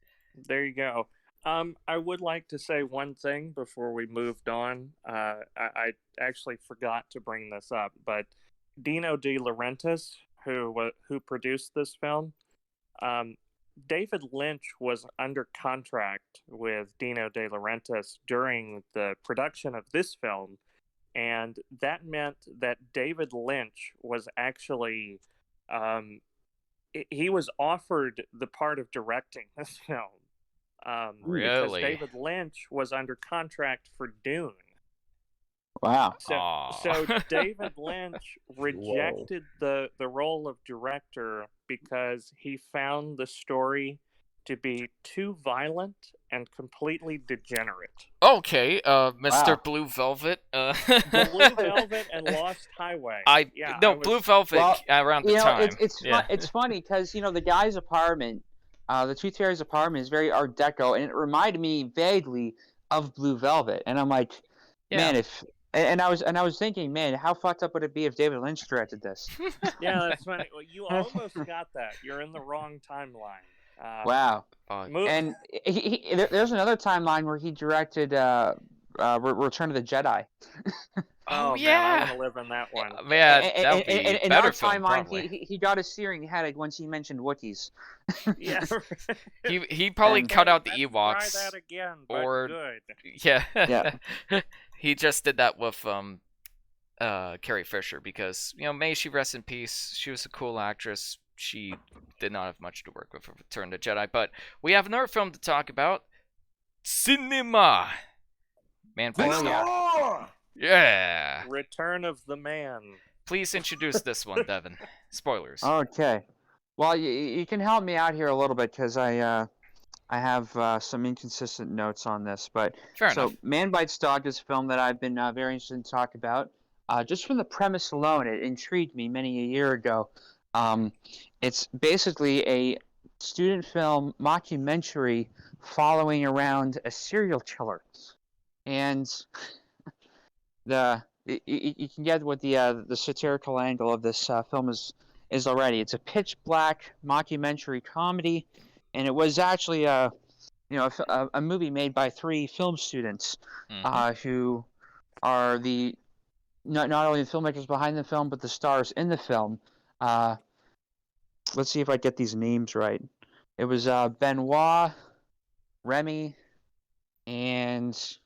There you go. I would like to say one thing before we moved on. I actually forgot to bring this up, but Dino De Laurentiis, who produced this film, David Lynch was under contract with Dino De Laurentiis during the production of this film, and that meant that David Lynch was actually he was offered the part of directing this film. Because Really? David Lynch was under contract for Dune. Wow. So David Lynch rejected the role of director because he found the story to be too violent and completely degenerate. Okay, Mr. Wow. Blue Velvet. Blue Velvet and Lost Highway. Blue Velvet around the time. It's funny because the guy's apartment, the Tooth Fairy's apartment is very Art Deco, and it reminded me vaguely of Blue Velvet. And I'm like, man, I was thinking, man, how fucked up would it be if David Lynch directed this? Yeah, that's funny. Well, you almost got that. You're in the wrong timeline. Wow. And there's another timeline where he directed Return of the Jedi. Oh yeah, man, I want to live in that one. Yeah, that would be in better our film, timeline, probably. he got a searing headache once he mentioned Wookiees. Yeah. he probably cut out the Ewoks. Try that again, but or good. Yeah. He just did that with Carrie Fisher because may she rest in peace. She was a cool actress. She did not have much to work with for Return of the Jedi, but we have another film to talk about. Cinema. Man Fights Dog. Yeah. Return of the Man. Please introduce this one, Devin. Spoilers. Okay. Well, you can help me out here a little bit because I have some inconsistent notes on this. But Fair enough. Man Bites Dog is a film that I've been very interested to talk about. Just from the premise alone, it intrigued me many a year ago. It's basically a student film mockumentary following around a serial killer, and you can get what the satirical angle of this film is is already. It's a pitch black mockumentary comedy, and it was actually a movie made by 3 film students who are the not only the filmmakers behind the film but the stars in the film. Let's see if I get these names right. It was Benoit, Remy, and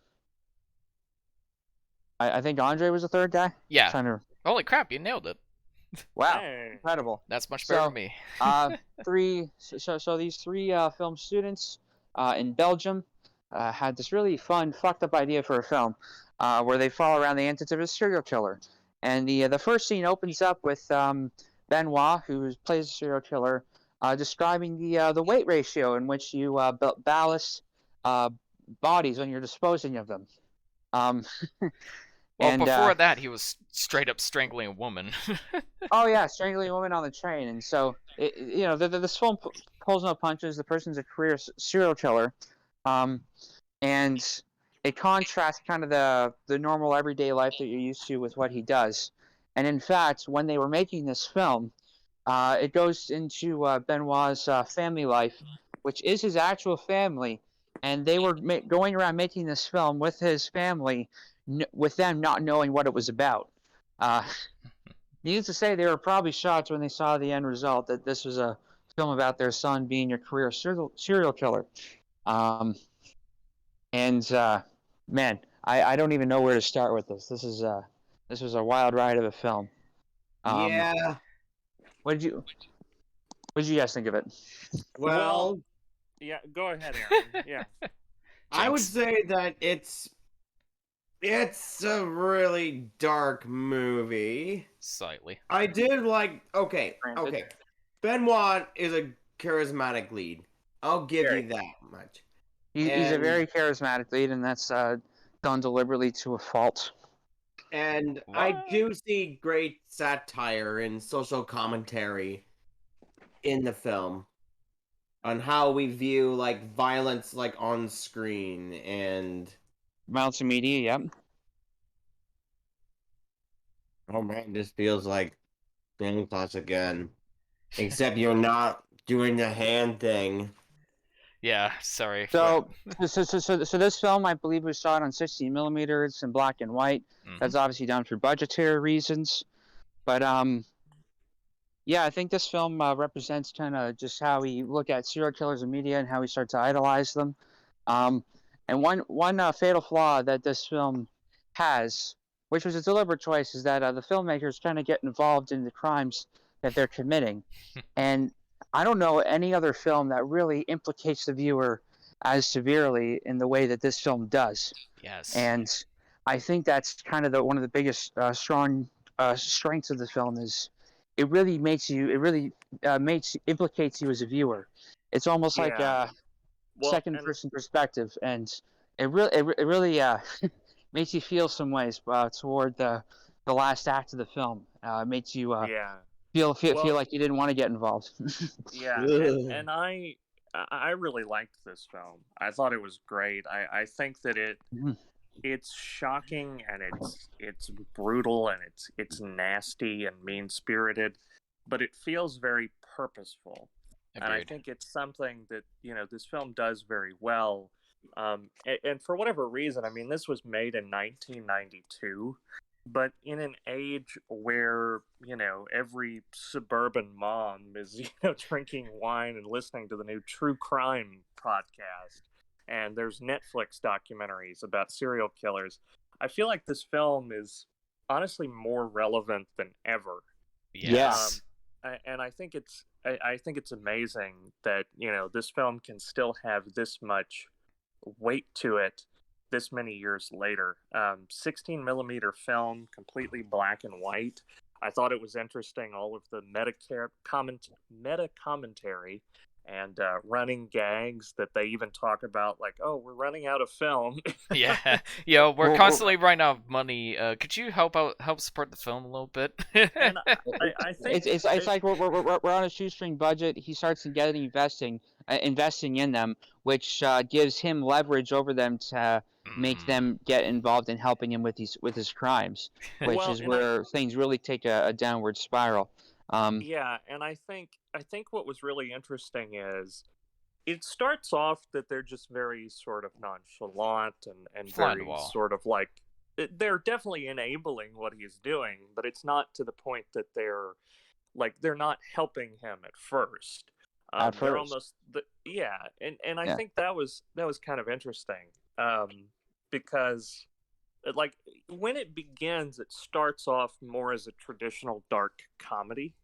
I think Andre was the third guy. Yeah. Holy crap, you nailed it. Wow, Hey. incredible. That's much better than me. So these 3 film students in Belgium had this really fun, fucked up idea for a film where they follow around the antics of a serial killer. And the first scene opens up with Benoit, who plays a serial killer, describing the weight ratio in which you ballast bodies when you're disposing of them. Well, before that, he was straight up strangling a woman. Oh yeah, strangling a woman on the train, and so this film pulls no punches. The person's a career serial killer, and it contrasts kind of the normal everyday life that you're used to with what he does. And in fact, when they were making this film, it goes into Benoit's family life, which is his actual family, and they were going around making this film with his family, with them not knowing what it was about. Needless to say, they were probably shocked when they saw the end result that this was a film about their son being a career serial killer. Man, I don't even know where to start with this. This was a wild ride of a film. Yeah. What did you guys think of it? Well, yeah, go ahead, Aaron. Yeah. I would say that it's a really dark movie. Slightly. I did like. Okay. Benoit is a charismatic lead. I'll give you that much. He's a very charismatic lead, and that's done deliberately to a fault. And I do see great satire and social commentary in the film on how we view like violence like on screen and violence in media. Yep. Oh man, this feels like film class again. Except you're not doing the hand thing. Yeah, sorry. So this film, I believe, was shot on 16 millimeters in black and white. That's obviously done for budgetary reasons. But yeah, I think this film represents kind of just how we look at serial killers in media and how we start to idolize them. And one fatal flaw that this film has, which was a deliberate choice, is that the filmmakers kind of get involved in the crimes that they're committing. And I don't know any other film that really implicates the viewer as severely in the way that this film does. Yes. And I think that's kind of one of the biggest strengths of the film is it really implicates you as a viewer. It's almost like a second person perspective, and it really makes you feel some ways toward the last act of the film. It makes you feel like you didn't want to get involved. Yeah, and I really liked this film. I thought it was great. I think that it's shocking and it's brutal and it's nasty and mean-spirited, but it feels very purposeful. Agreed. And I think it's something that this film does very well. And for whatever reason, I mean, this was made in 1992. But in an age where, every suburban mom is, drinking wine and listening to the new true crime podcast, and there's Netflix documentaries about serial killers, I feel like this film is honestly more relevant than ever. Yes. And I think it's amazing that, this film can still have this much weight to it this many years later. 16 millimeter film, completely black and white. I thought it was interesting, all of the meta commentary and running gags that they even talk about, like, oh, we're running out of film. Yeah, we're constantly running out of money. Could you help support the film a little bit? And I think it's like we're on a shoestring budget. He starts to get investing in them, which gives him leverage over them to make them get involved in helping him with his crimes, which is where things really take a downward spiral. Yeah, and I think what was really interesting is it starts off that they're just very sort of nonchalant and Fly on the very wall. sort of like they're definitely enabling what he's doing, but it's not to the point that they're not helping him at first. At They're first. almost yeah, and I Yeah. think that was kind of interesting because like when it begins, it starts off more as a traditional dark comedy.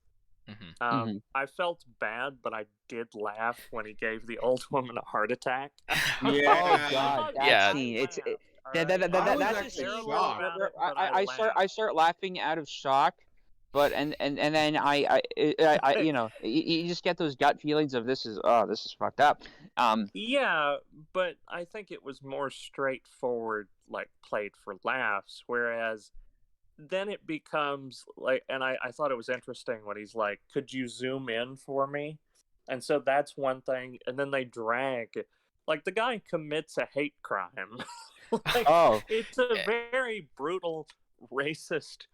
I felt bad, but I did laugh when he gave the old woman a heart attack. Yeah. Oh God, that Yeah. scene. It's I that's was a actually scene shocked. where but I start laughing out of shock, but and then I you just get those gut feelings of this is fucked up. Yeah, but I think it was more straightforward, like played for laughs, whereas then it becomes like, and I thought it was interesting when he's like, could you zoom in for me? And so that's one thing. And then they drag, like, the guy commits a hate crime. Like, Oh, it's a very brutal, racist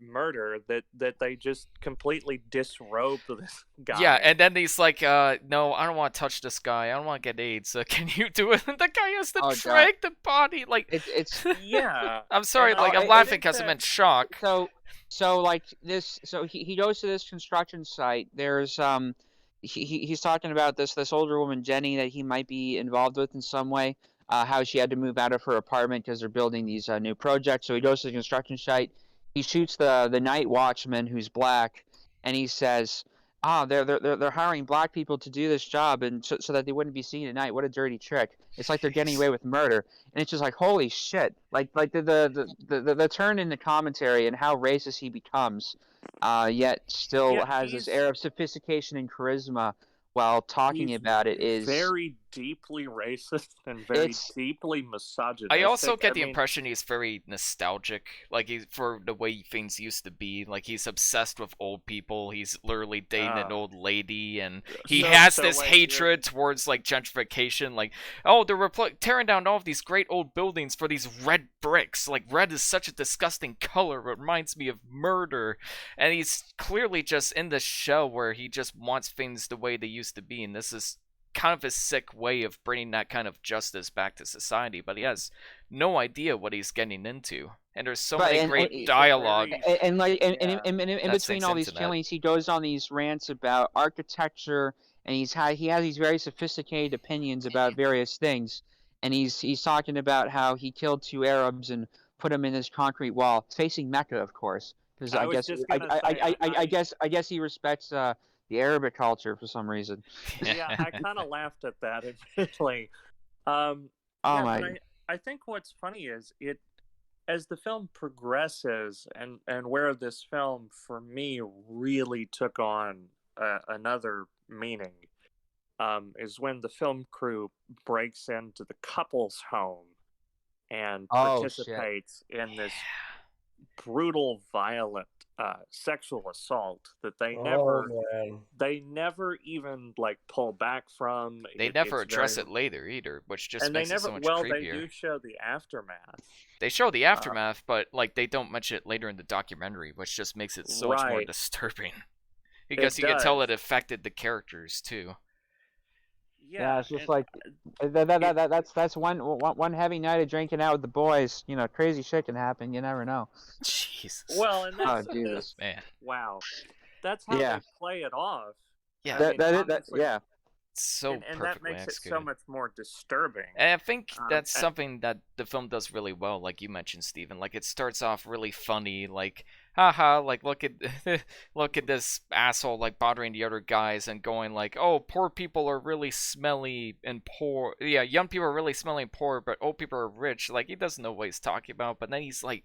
murder that they just completely disrobe this guy. Yeah, and then he's like, no, I don't want to touch this guy. I don't want to get AIDS. Can you do it? And the guy has to drag the body. Like, it's yeah. I'm sorry. And Like, I'm laughing because I'm in shock. so like this. So he goes to this construction site. There's he's talking about this older woman Jenny that he might be involved with in some way. How she had to move out of her apartment because they're building these new projects. So he goes to the construction site. He shoots the night watchman who's black, and he says, they're hiring black people to do this job, and so that they wouldn't be seen at night. What a dirty trick! It's like they're getting away with murder, and it's just like holy shit! Like the turn in the commentary and how racist he becomes, yet still has this air of sophistication and charisma while talking about it is very deeply racist and very deeply misogynistic. I also get the impression he's very nostalgic, like for the way things used to be. Like he's obsessed with old people. He's literally dating an old lady, and he has this hatred towards like gentrification. Like, oh, they're tearing down all of these great old buildings for these red bricks. Like red is such a disgusting color. It reminds me of murder, and he's clearly just in this shell where he just wants things the way they used to be, and this is kind of a sick way of bringing that kind of justice back to society, but he has no idea what he's getting into. And there's so many great dialogue. And in between all these killings, he goes on these rants about architecture, and he has these very sophisticated opinions about various things. And he's talking about how he killed 2 Arabs and put them in this concrete wall, facing Mecca, of course, because I guess he respects the Arabic culture for some reason. Yeah, I kind of laughed at that, admittedly. I think what's funny is as the film progresses, and where this film for me really took on another meaning, is when the film crew breaks into the couple's home and participates in this brutal, violent sexual assault that they never even like pull back from. They never address it later either, which just makes it so much creepier. They do show the aftermath. They show the aftermath, but like they don't mention it later in the documentary, which just makes it so much more disturbing. Because you can tell it affected the characters too. Yeah, it's just like that's one heavy night of drinking out with the boys. You know, crazy shit can happen. You never know. Jesus. Well, and that's Jesus, man. Wow, that's how they play it off. Yeah, yeah. So and perfectly that makes executed. it so much more disturbing. And I think that's something that the film does really well, like you mentioned, Stephen. Like it starts off really funny, like haha, like look at this asshole like bothering the other guys and going like, oh, poor people are really smelly and poor. Yeah, young people are really smelly and poor, but old people are rich. Like he doesn't know what he's talking about. But then he's like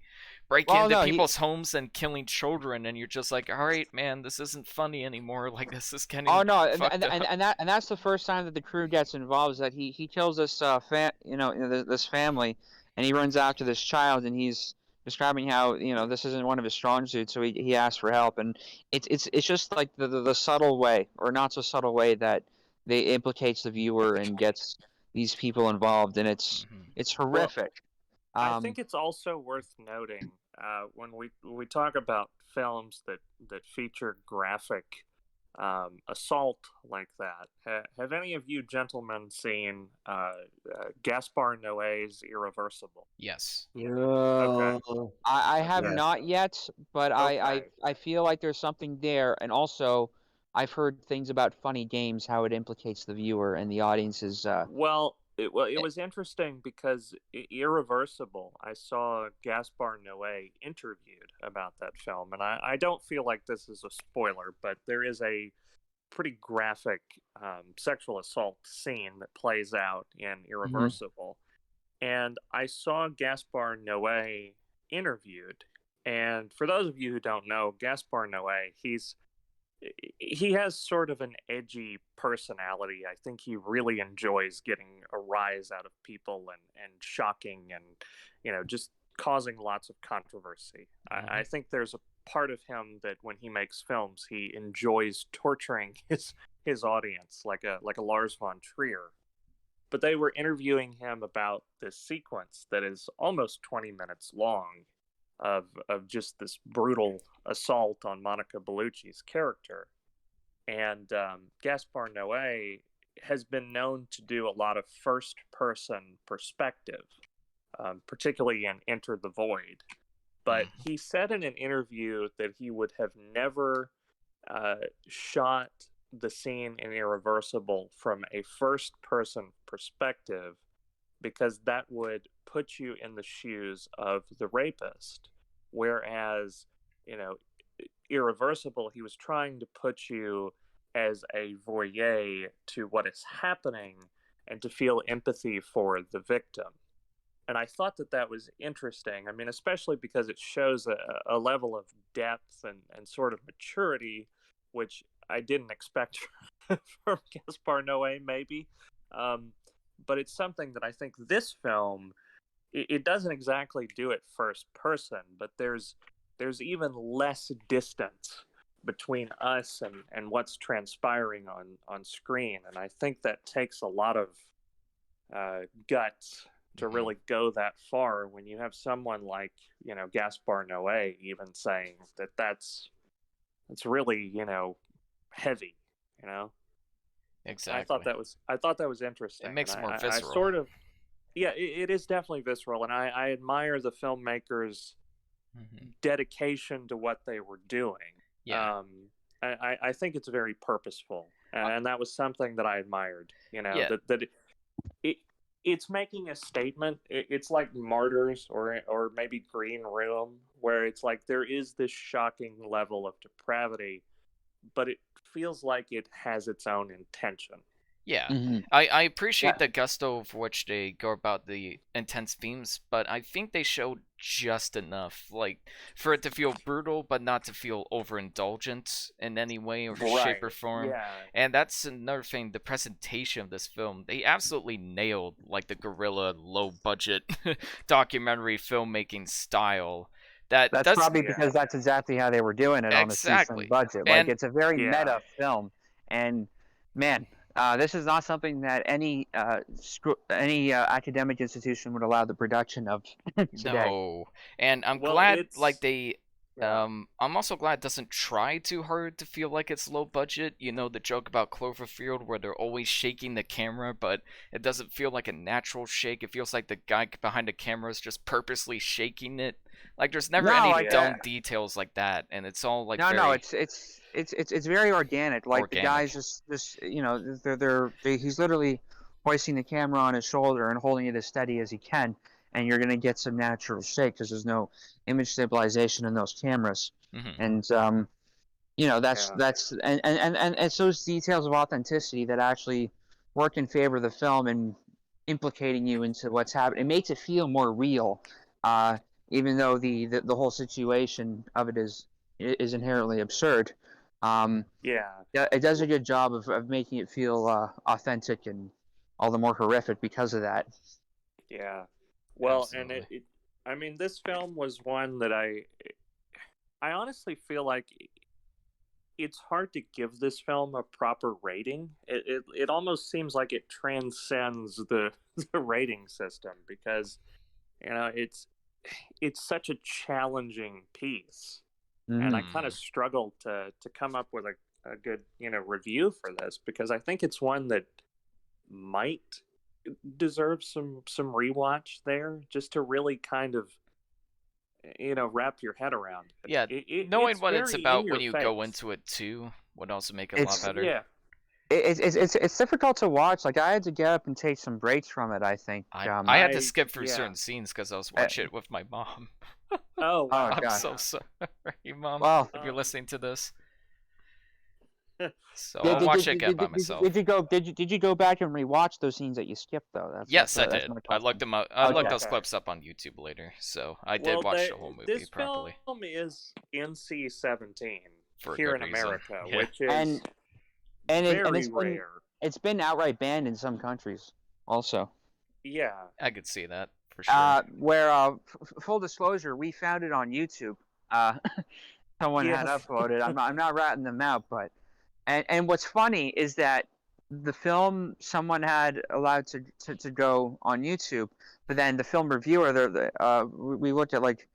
breaking into people's homes and killing children, and you're just like, all right, man, this isn't funny anymore. Like this is getting and that's the first time that the crew gets involved. Is that he kills this this family, and he runs after this child, and he's describing how this isn't one of his strong suits, so he asks for help, and it's just like the subtle way or not so subtle way that they implicates the viewer and gets these people involved, and it's horrific. I think it's also worth noting when we talk about films that feature graphic assault like that, have any of you gentlemen seen Gaspar Noé's Irreversible? Yes. Yeah. I have Yes. not yet, but Okay. I feel like there's something there, and also I've heard things about funny games, how it implicates the viewer and the audience's. Well, it was interesting because Irreversible, I saw Gaspar Noé interviewed about that film, and I don't feel like this is a spoiler, but there is a pretty graphic sexual assault scene that plays out in Irreversible. And I saw Gaspar Noé interviewed. And for those of you who don't know, Gaspar Noé, he has sort of an edgy personality. I think he really enjoys getting a rise out of people and shocking and, just causing lots of controversy. I think there's a part of him that when he makes films, he enjoys torturing his audience like a Lars von Trier. But they were interviewing him about this sequence that is almost 20 minutes long of just this brutal assault on Monica Bellucci's character. And Gaspar Noé has been known to do a lot of first-person perspective, particularly in Enter the Void. But he said in an interview that he would have never shot the scene in Irreversible from a first-person perspective because that would put you in the shoes of the rapist. Whereas, Irreversible, he was trying to put you as a voyeur to what is happening and to feel empathy for the victim. And I thought that was interesting. I mean, especially because it shows a level of depth and sort of maturity, which I didn't expect from Gaspar Noé, maybe. But it's something that I think this film, it doesn't exactly do it first person, but there's even less distance between us and what's transpiring on screen. And I think that takes a lot of guts to really go that far when you have someone like, Gaspar Noé even saying that's really, heavy, Exactly. I thought that was interesting. It makes it more I visceral. sort of, yeah, it is definitely visceral, and I admire the filmmakers' dedication to what they were doing. Yeah. I think it's very purposeful, and that was something that I admired. Yeah. That it's making a statement. It's like Martyrs or maybe Green Room, where it's like there is this shocking level of depravity, but it feels like it has its own intention. Yeah. I appreciate the gusto for which they go about the intense themes, but I think they showed just enough, like, for it to feel brutal, but not to feel overindulgent in any way or shape or form. Yeah. And that's another thing, the presentation of this film. They absolutely nailed, like, the guerrilla, low-budget documentary filmmaking style. That's probably because that's exactly how they were doing it on the exactly budget. Like, it's a very meta film, and man, this is not something that any academic institution would allow the production of today. No, and I'm glad like they. I'm also glad it doesn't try too hard to feel like it's low budget. The joke about Cloverfield where they're always shaking the camera, but it doesn't feel like a natural shake. It feels like the guy behind the camera is just purposely shaking it. Like there's never any dumb details like that, and it's all like it's very organic. Like the guy's just he's literally hoisting the camera on his shoulder and holding it as steady as he can, and you're gonna get some natural shake because there's no image stabilization in those cameras. And that's and it's those details of authenticity that actually work in favor of the film and implicating you into what's happening. It makes it feel more real, even though the whole situation of it is inherently absurd. It does a good job of making it feel authentic and all the more horrific because of that. Yeah. Well, absolutely. And this film was one that I honestly feel like it's hard to give this film a proper rating. It almost seems like it transcends the rating system because it's such a challenging piece, and I kind of struggled to come up with a good review for this, because I think it's one that might deserve some rewatch there, just to really kind of wrap your head around it. Yeah, knowing it's what it's very about in when your you go face. into it too would also make it a lot better. Yeah. It's difficult to watch. Like, I had to get up and take some breaks from it, I think. I had to skip through yeah. certain scenes because I was watching it with my mom. Oh, wow. Oh, I'm God. so sorry, Mom, Well, if you're listening to this. So Did- I'll did- watch did- it again did- by did- myself. Did you go back and rewatch those scenes that you skipped, though? Yes, I that's did. my I question. looked them up. I looked Okay. those clips up on YouTube later, so I did Well, watch the whole movie this properly. film is NC-17 For a here good in reason. America, Yeah. which is And very it's been rare. it's been outright banned in some countries, also. Yeah. I could see that for sure. Where full disclosure, we found it on YouTube. Someone had Yes. uploaded. I'm not ratting them out, but and what's funny is that the film someone had allowed to go on YouTube, but then the film reviewer, we looked at like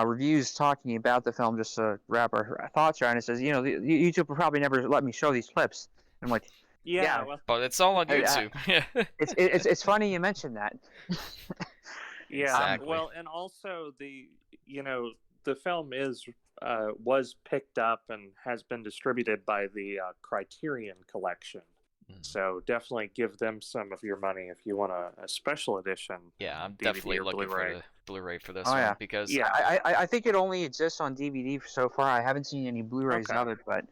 reviews talking about the film just to wrap our thoughts around. It says, YouTube will probably never let me show these clips. I'm like, Yeah. Well, But it's all on YouTube. it's funny you mentioned that. yeah. Exactly. Well, and also the film was picked up and has been distributed by the Criterion Collection. So definitely give them some of your money if you want a special edition. Yeah, I'm DVD definitely or looking Blu-ray. for the Blu-ray for this Oh, one yeah. because Yeah. I think it only exists on DVD so far. I haven't seen any Blu-rays Okay. of it, but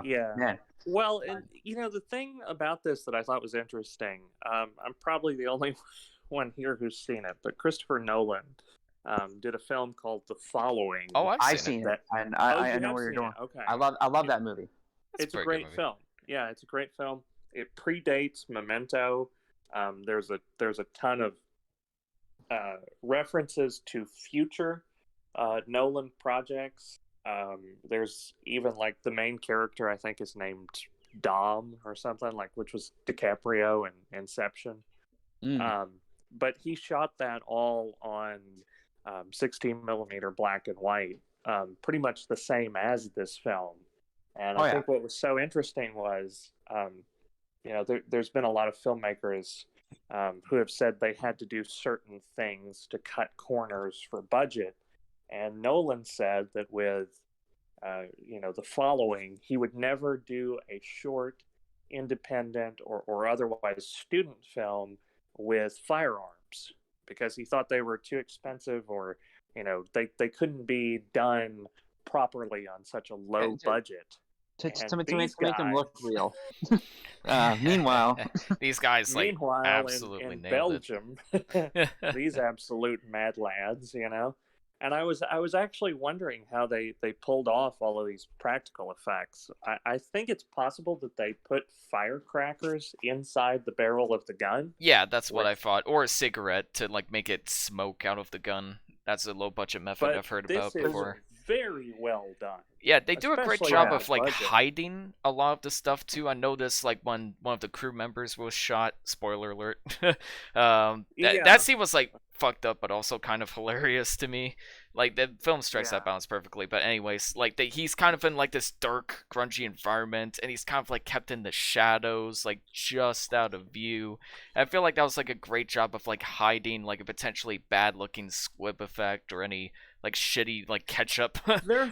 Yeah. man. Well, and the thing about this that I thought was interesting, I'm probably the only one here who's seen it, but Christopher Nolan did a film called The Following. oh, I've seen it, and I you know have where you're seen going. it? Okay. I love that movie. It's a pretty good great movie. film. Yeah, it's a great film. It predates Memento. There's a ton of references to future Nolan projects. There's even like the main character, I think, is named Dom or something, like, which was DiCaprio in Inception. But he shot that all on 16 millimeter black and white, pretty much the same as this film. And I think what was so interesting was, there's been a lot of filmmakers who have said they had to do certain things to cut corners for budget. And Nolan said that with, The Following, he would never do a short, independent, or otherwise student film with firearms, because he thought they were too expensive, or, they couldn't be done properly on such a low budget. To make them look real. Meanwhile, these guys absolutely in nailed Belgium, it. these absolute mad lads, And I was actually wondering how they pulled off all of these practical effects. I think it's possible that they put firecrackers inside the barrel of the gun. Yeah, that's what I thought. Or a cigarette to like make it smoke out of the gun. That's a low budget method I've heard about before. Very well done. Yeah, they do a great Especially job on of like budget. hiding a lot of the stuff too. I noticed like when one of the crew members was shot. Spoiler alert. That scene was like fucked up, but also kind of hilarious to me. Like the film strikes that balance perfectly. But anyways, like he's kind of in like this dark, grungy environment, and he's kind of like kept in the shadows, like just out of view. And I feel like that was like a great job of like hiding like a potentially bad-looking squib effect or any like shitty like ketchup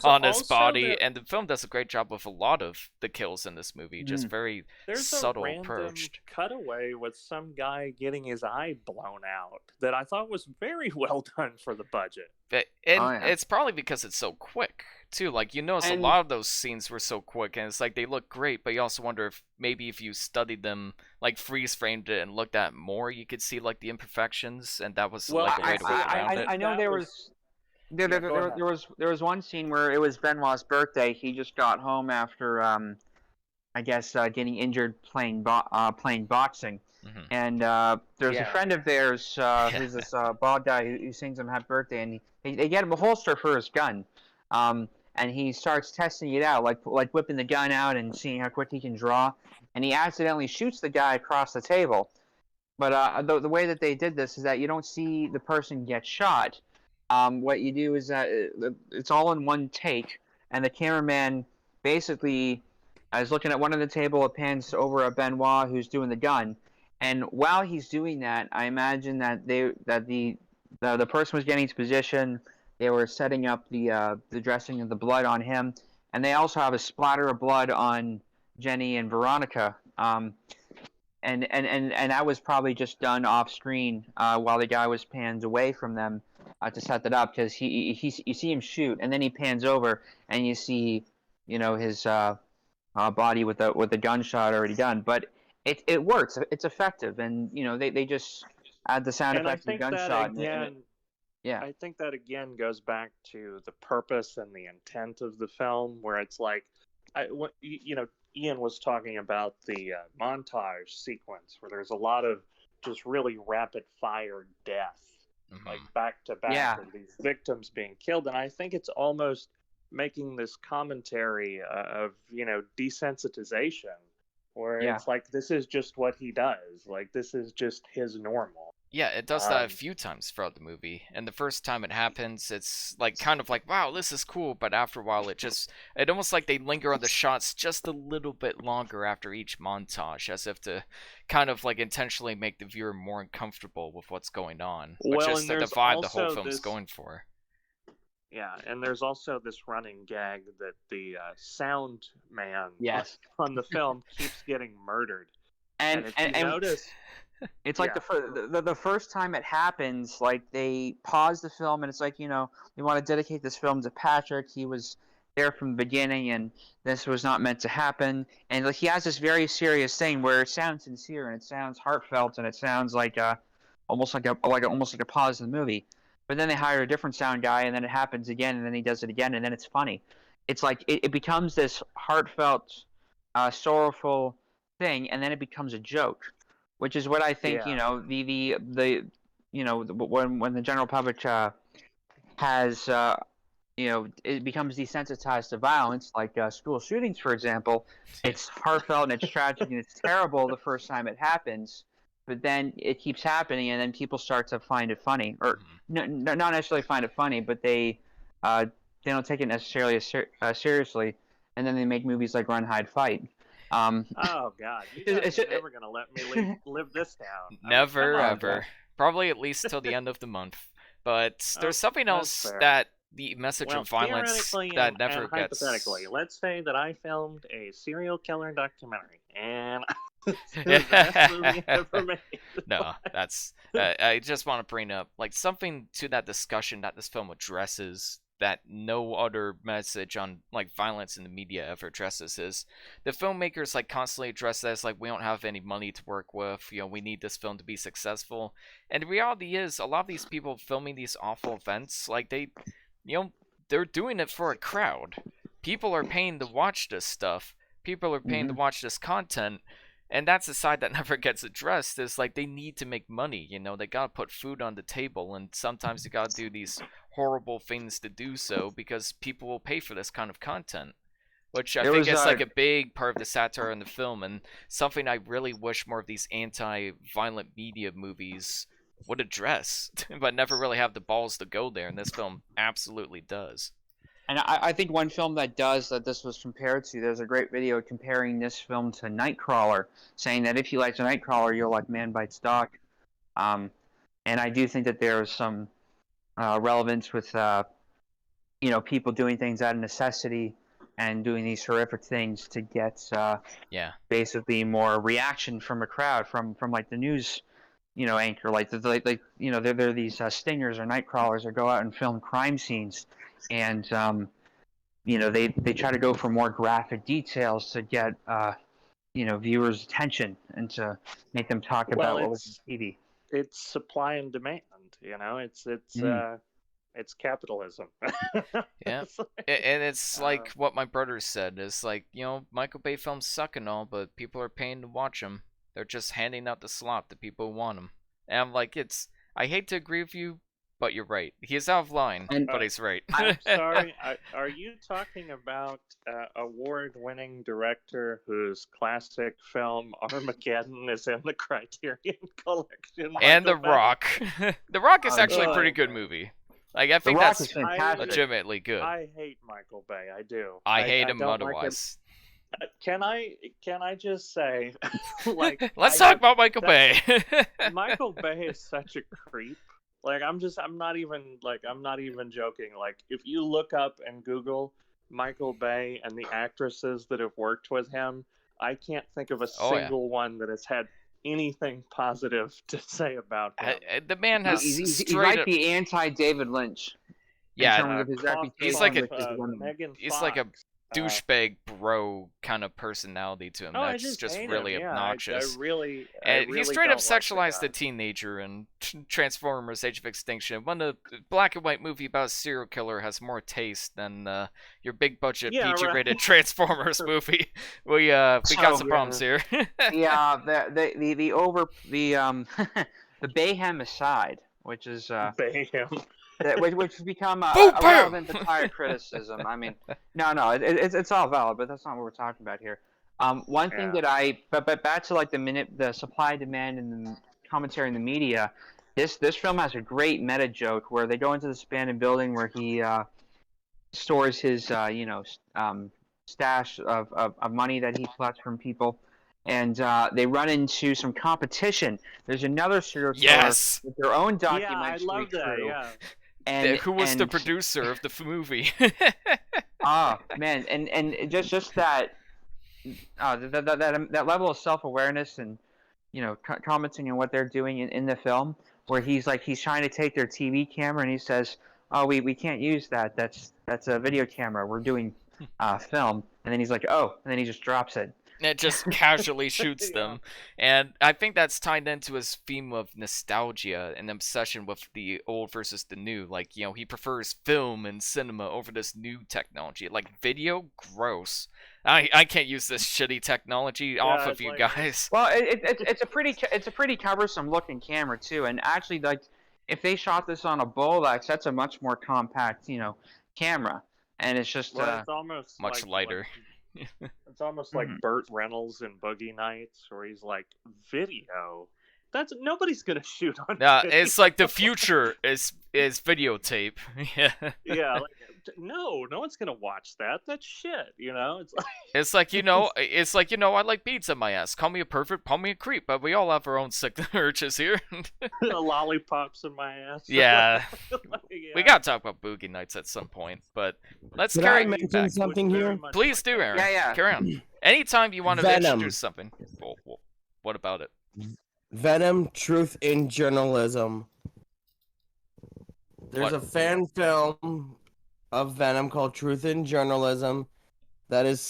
on his body. And the film does a great job with a lot of the kills in this movie, just very subtle, a random approached cutaway with some guy getting his eye blown out that I thought was very well done for the budget. And it's probably because it's so quick too. Like you notice a lot of those scenes were so quick, and it's like they look great, but you also wonder if maybe if you studied them, like freeze framed it and looked at it more, you could see like the imperfections, and that was like a way to work around it. I know there was one scene where it was Benoit's birthday. He just got home after I guess getting injured playing boxing. And there's a friend of theirs who's this bald guy who sings him happy birthday, and they get him a holster for his gun, and he starts testing it out, like whipping the gun out and seeing how quick he can draw, and he accidentally shoots the guy across the table. But the way that they did this is that you don't see the person get shot, what you do is that it's all in one take, and the cameraman basically is looking at one of the table. It pans over at Benoit, who's doing the gun, and while he's doing that, I imagine that the person was getting into position. They were setting up the dressing of the blood on him, and they also have a splatter of blood on Jenny and Veronica. And that was probably just done off screen while the guy was pans away from them to set that up, because you see him shoot, and then he pans over and you see his body with the gunshot already done. But it works. It's effective, and they just add the sound And I effect of the think that gunshot. again, Yeah. I think that again goes back to the purpose and the intent of the film, where it's like, Ian was talking about the montage sequence where there's a lot of just really rapid fire death, like back to back, of these victims being killed, and I think it's almost making this commentary of desensitization, where it's like, this is just what he does, like this is just his normal. Yeah, it does that a few times throughout the movie, and the first time it happens, it's like kind of like, wow, this is cool, but after a while it almost like they linger on the shots just a little bit longer after each montage, as if to kind of like intentionally make the viewer more uncomfortable with what's going on, which is the vibe the whole film's going for. Yeah, and there's also this running gag that the sound man on the film keeps getting murdered. And if you notice... It's like the first time it happens, like they pause the film and it's like, we want to dedicate this film to Patrick. He was there from the beginning, and this was not meant to happen. And like he has this very serious thing where it sounds sincere and it sounds heartfelt and it sounds like almost like a pause in the movie. But then they hire a different sound guy, and then it happens again, and then he does it again, and then it's funny. It's like it becomes this heartfelt, sorrowful thing, and then it becomes a joke. Which is what I think, when the general public has, it becomes desensitized to violence, like school shootings, for example. It's heartfelt and it's tragic and it's terrible the first time it happens, but then it keeps happening, and then people start to find it funny, or not necessarily find it funny, but they don't take it necessarily seriously, and then they make movies like Run, Hide, Fight. Oh God! You guys are never gonna let me live this down. Never, ever. Probably at least till the end of the month. But there's something else that the message of violence that never gets. Hypothetically, let's say that I filmed a serial killer documentary, and no, that's. I just want to bring up like something to that discussion that this film addresses that no other message on like violence in the media ever addresses. Is the filmmakers like constantly address this like, we don't have any money to work with, we need this film to be successful, and the reality is a lot of these people filming these awful events, like they're doing it for a crowd. People are paying to watch this stuff, people are paying to watch this content, and that's the side that never gets addressed. Is like, they need to make money, they gotta put food on the table, and sometimes they gotta do these horrible things to do so because people will pay for this kind of content, which I think is like a big part of the satire in the film, and something I really wish more of these anti-violent media movies would address, but never really have the balls to go there, and this film absolutely does. And I think one film that does that this was compared to, there's a great video comparing this film to Nightcrawler, saying that if you like Nightcrawler, you'll like Man Bites Dog. And I do think that there's some relevance with people doing things out of necessity and doing these horrific things to get basically more reaction from a crowd, from like the news anchor, like there are these stingers or night crawlers that go out and film crime scenes, and they try to go for more graphic details to get viewers' attention and to make them talk about what was on TV. It's supply and demand, it's capitalism. Yeah, and it's like what my brother said, is like, Michael Bay films suck and all, but people are paying to watch them. They're just handing out the slot to people who want them. And I'm like, I hate to agree with you, but you're right. He's out of line, but he's right. I'm sorry, are you talking about award-winning director whose classic film Armageddon is in the Criterion Collection? And The Rock. The Rock is actually a pretty good movie. Like, I The think Rock that's is fantastic. legitimately good. I hate Michael Bay. I do. I hate him don't like him. otherwise. Can I just say, like, Let's talk about Michael Bay. Michael Bay is such a creep. Like, I'm not even joking. Like, if you look up and Google Michael Bay and the actresses that have worked with him, I can't think of a single one that has had anything positive to say about him. The man has He's straight like up... the anti-David Lynch. Yeah, in terms of his reputation. he's like He's like a douchebag bro kind of personality to him. That's just really obnoxious. I really He straight up don't like sexualized the a teenager in Transformers: Age of Extinction. When a black and white movie about a serial killer has more taste than your big budget PG-rated Transformers movie, we got some problems here. The Bayhem aside, which is Bayhem. which has become a relevant entire criticism. I mean, it's all valid, but that's not what we're talking about here. One thing that but back to like the supply, demand, and the commentary in the media. This film has a great meta joke where they go into this abandoned building where he stores his stash of money that he collects from people, and they run into some competition. There's another serial killer with their own documentary I love that. crew. Yeah. And who was the producer of the movie? Man, and just that that level of self-awareness and commenting on what they're doing in the film, where he's trying to take their TV camera and he says, "Oh, we can't use that. That's a video camera. We're doing film." And then he's like, "Oh," and then he just drops it. It just casually shoots them. And I think that's tied into his theme of nostalgia and obsession with the old versus the new. Like, he prefers film and cinema over this new technology. Like, video, gross. I can't use this shitty technology off of you guys. Well, it's a pretty cumbersome looking camera too. And actually, like, if they shot this on a Bolex, that's a much more compact, camera. And it's just it's almost much lighter. It's almost like Burt Reynolds in Boogie Nights, where he's like, video? Nobody's gonna shoot on video. It's like the future is videotape. Yeah. Yeah, like, no one's gonna watch that. That's shit, It's like, I like beads on my ass. Call me a pervert, call me a creep, but we all have our own sick urges here. Lollipops in my ass. Yeah. We gotta talk about Boogie Nights at some point, but let's Can I mention something here? Please do, Aaron. Yeah. Carry on. Anytime you want to introduce something. What about it? Venom, Truth in Journalism. There's a fan film of Venom called Truth in Journalism that is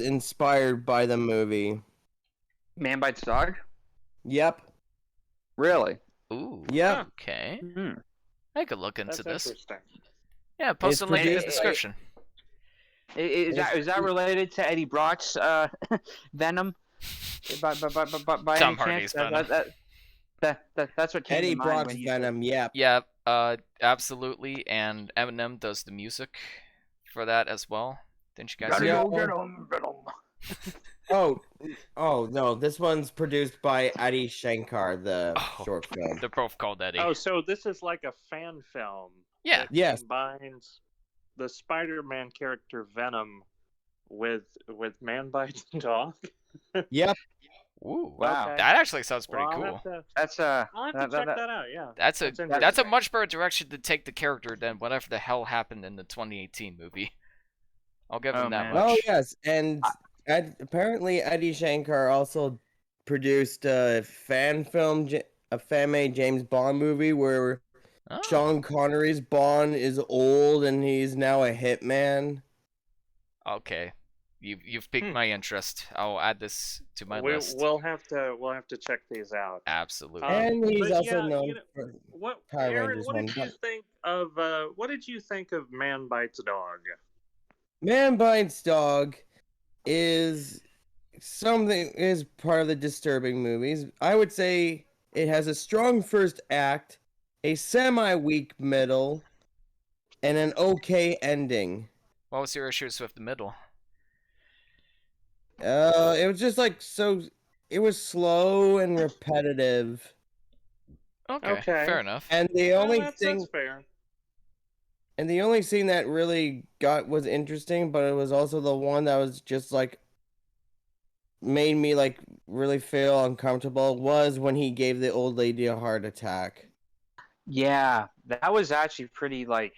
inspired by the movie. Man Bites Dog? Yep. Really? Ooh. Yep. Okay. I could look into this. Interesting. Yeah, post a link in the description. Is that related to Eddie Brock's Venom? By Tom any Hardy's chance? Venom. That's what came Eddie to mind Brock's when you Venom, yep. Yeah, absolutely, and Eminem does the music for that as well. Didn't you guys? Oh no, this one's produced by Adi Shankar, the short film. They're both called Eddie. Oh, so this is like a fan film. Yeah. Yes. Combines the Spider-Man character Venom with Man Bites Dog. Yep. Ooh, wow. Okay. That actually sounds pretty cool. I'll have to check that out, yeah. That's a much better direction to take the character than whatever the hell happened in the 2018 movie. I'll give him that much. Oh, yes, and apparently Adi Shankar also produced a fan-made James Bond movie where Sean Connery's Bond is old and he's now a hitman. Okay. You've piqued my interest. I'll add this to my list. We'll have to check these out. Absolutely. And he's also known for Aaron, what did you think of Man Bites Dog? Man Bites Dog is part of the disturbing movies. I would say it has a strong first act, a semi-weak middle, and an okay ending. What was your issues with the middle? It was just it was slow and repetitive. Okay, Okay. fair enough. And the only that's thing, fair. and the only scene that really was interesting, but it was also the one that was just like made me like really feel uncomfortable, was when he gave the old lady a heart attack. Yeah, that was actually pretty like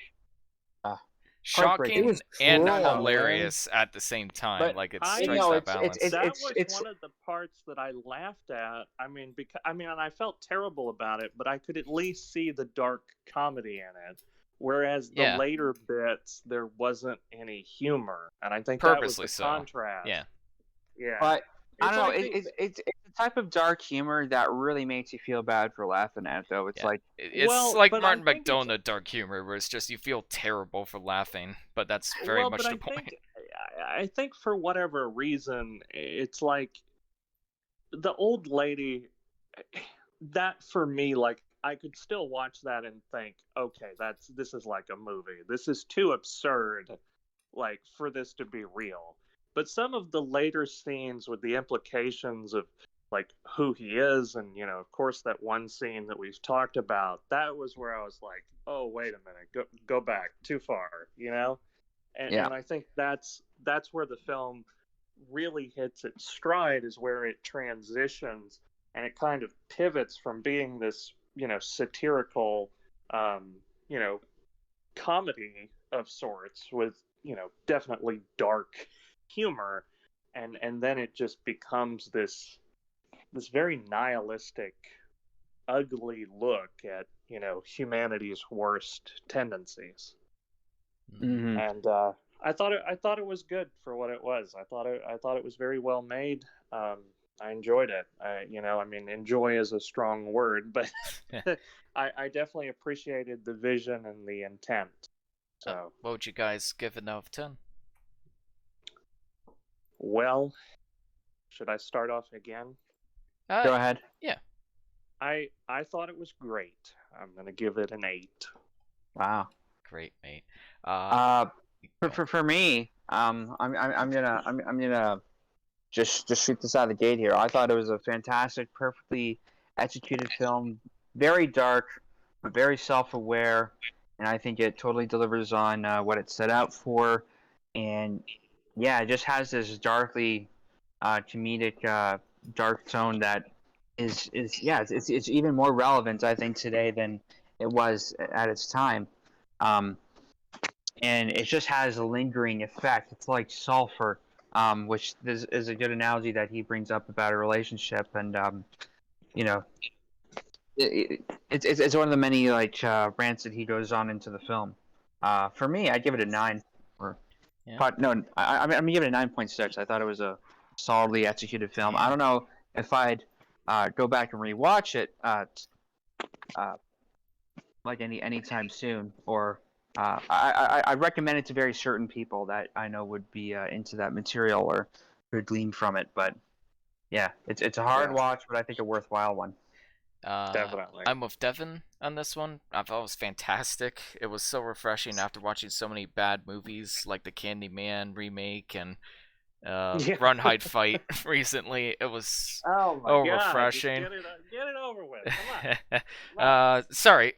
heartbreaking. It was Shocking and cruel, hilarious at the same time. But Like it I- strikes know, that it's balance. That was one of the parts that I laughed at. I mean, and I felt terrible about it, but I could at least see the dark comedy in it. Whereas the Yeah. later bits, there wasn't any humor, and I think Purposely that was the so. contrast. Yeah. Yeah. But I don't know. like It's a type of dark humor that really makes you feel bad for laughing at. Though it's Yeah. like It's Well, like but I Martin think it's- McDonagh dark humor, where it's just you feel terrible for laughing, but that's very well, much but the point. I think for whatever reason, it's like the old lady. That for me, like I could still watch that and think, okay, this is like a movie. This is too absurd, like for this to be real. But some of the later scenes with the implications of like who he is, and of course, that one scene that we've talked about, that was where I was like, oh, wait a minute, go back too far, And, Yeah. and I think that's where the film really hits its stride, is where it transitions and it kind of pivots from being this, satirical, comedy of sorts with, definitely dark humor, and then it just becomes this very nihilistic, ugly look at, humanity's worst tendencies. mhm. And I thought it was good for what it was. I thought it was very well made. I enjoyed it. I mean, enjoy is a strong word, but I definitely appreciated the vision and the intent. So, What would you guys give it out of 10? well, should I start off again? Go ahead. I thought it was great. I'm gonna give it an 8. Wow. Great, mate. For me, I'm gonna just shoot this out of the gate here. I thought it was a fantastic, perfectly executed film. Very dark, but very self-aware, and I think it totally delivers on what it set out for. And yeah, it just has this darkly comedic, dark tone that is yeah, it's even more relevant, I think, today than it was at its time. And it just has a lingering effect. It's like sulfur, which is a good analogy that he brings up about a relationship. And it's one of the many like rants that he goes on into the film. For me, I'd give it a 9. But no, I'm gonna give it a 9.6. I thought it was a solidly executed film. I don't know if I'd go back and rewatch it like anytime soon, or I recommend it to very certain people that I know would be into that material or could glean from it. But yeah, it's a hard watch, but I think a worthwhile one. Definitely. I'm with Devin on this one. I thought it was fantastic. It was so refreshing after watching so many bad movies like the Candyman remake and Run, Hide, Fight recently. It was Oh my God! refreshing. Just get it over with. Come on. Sorry.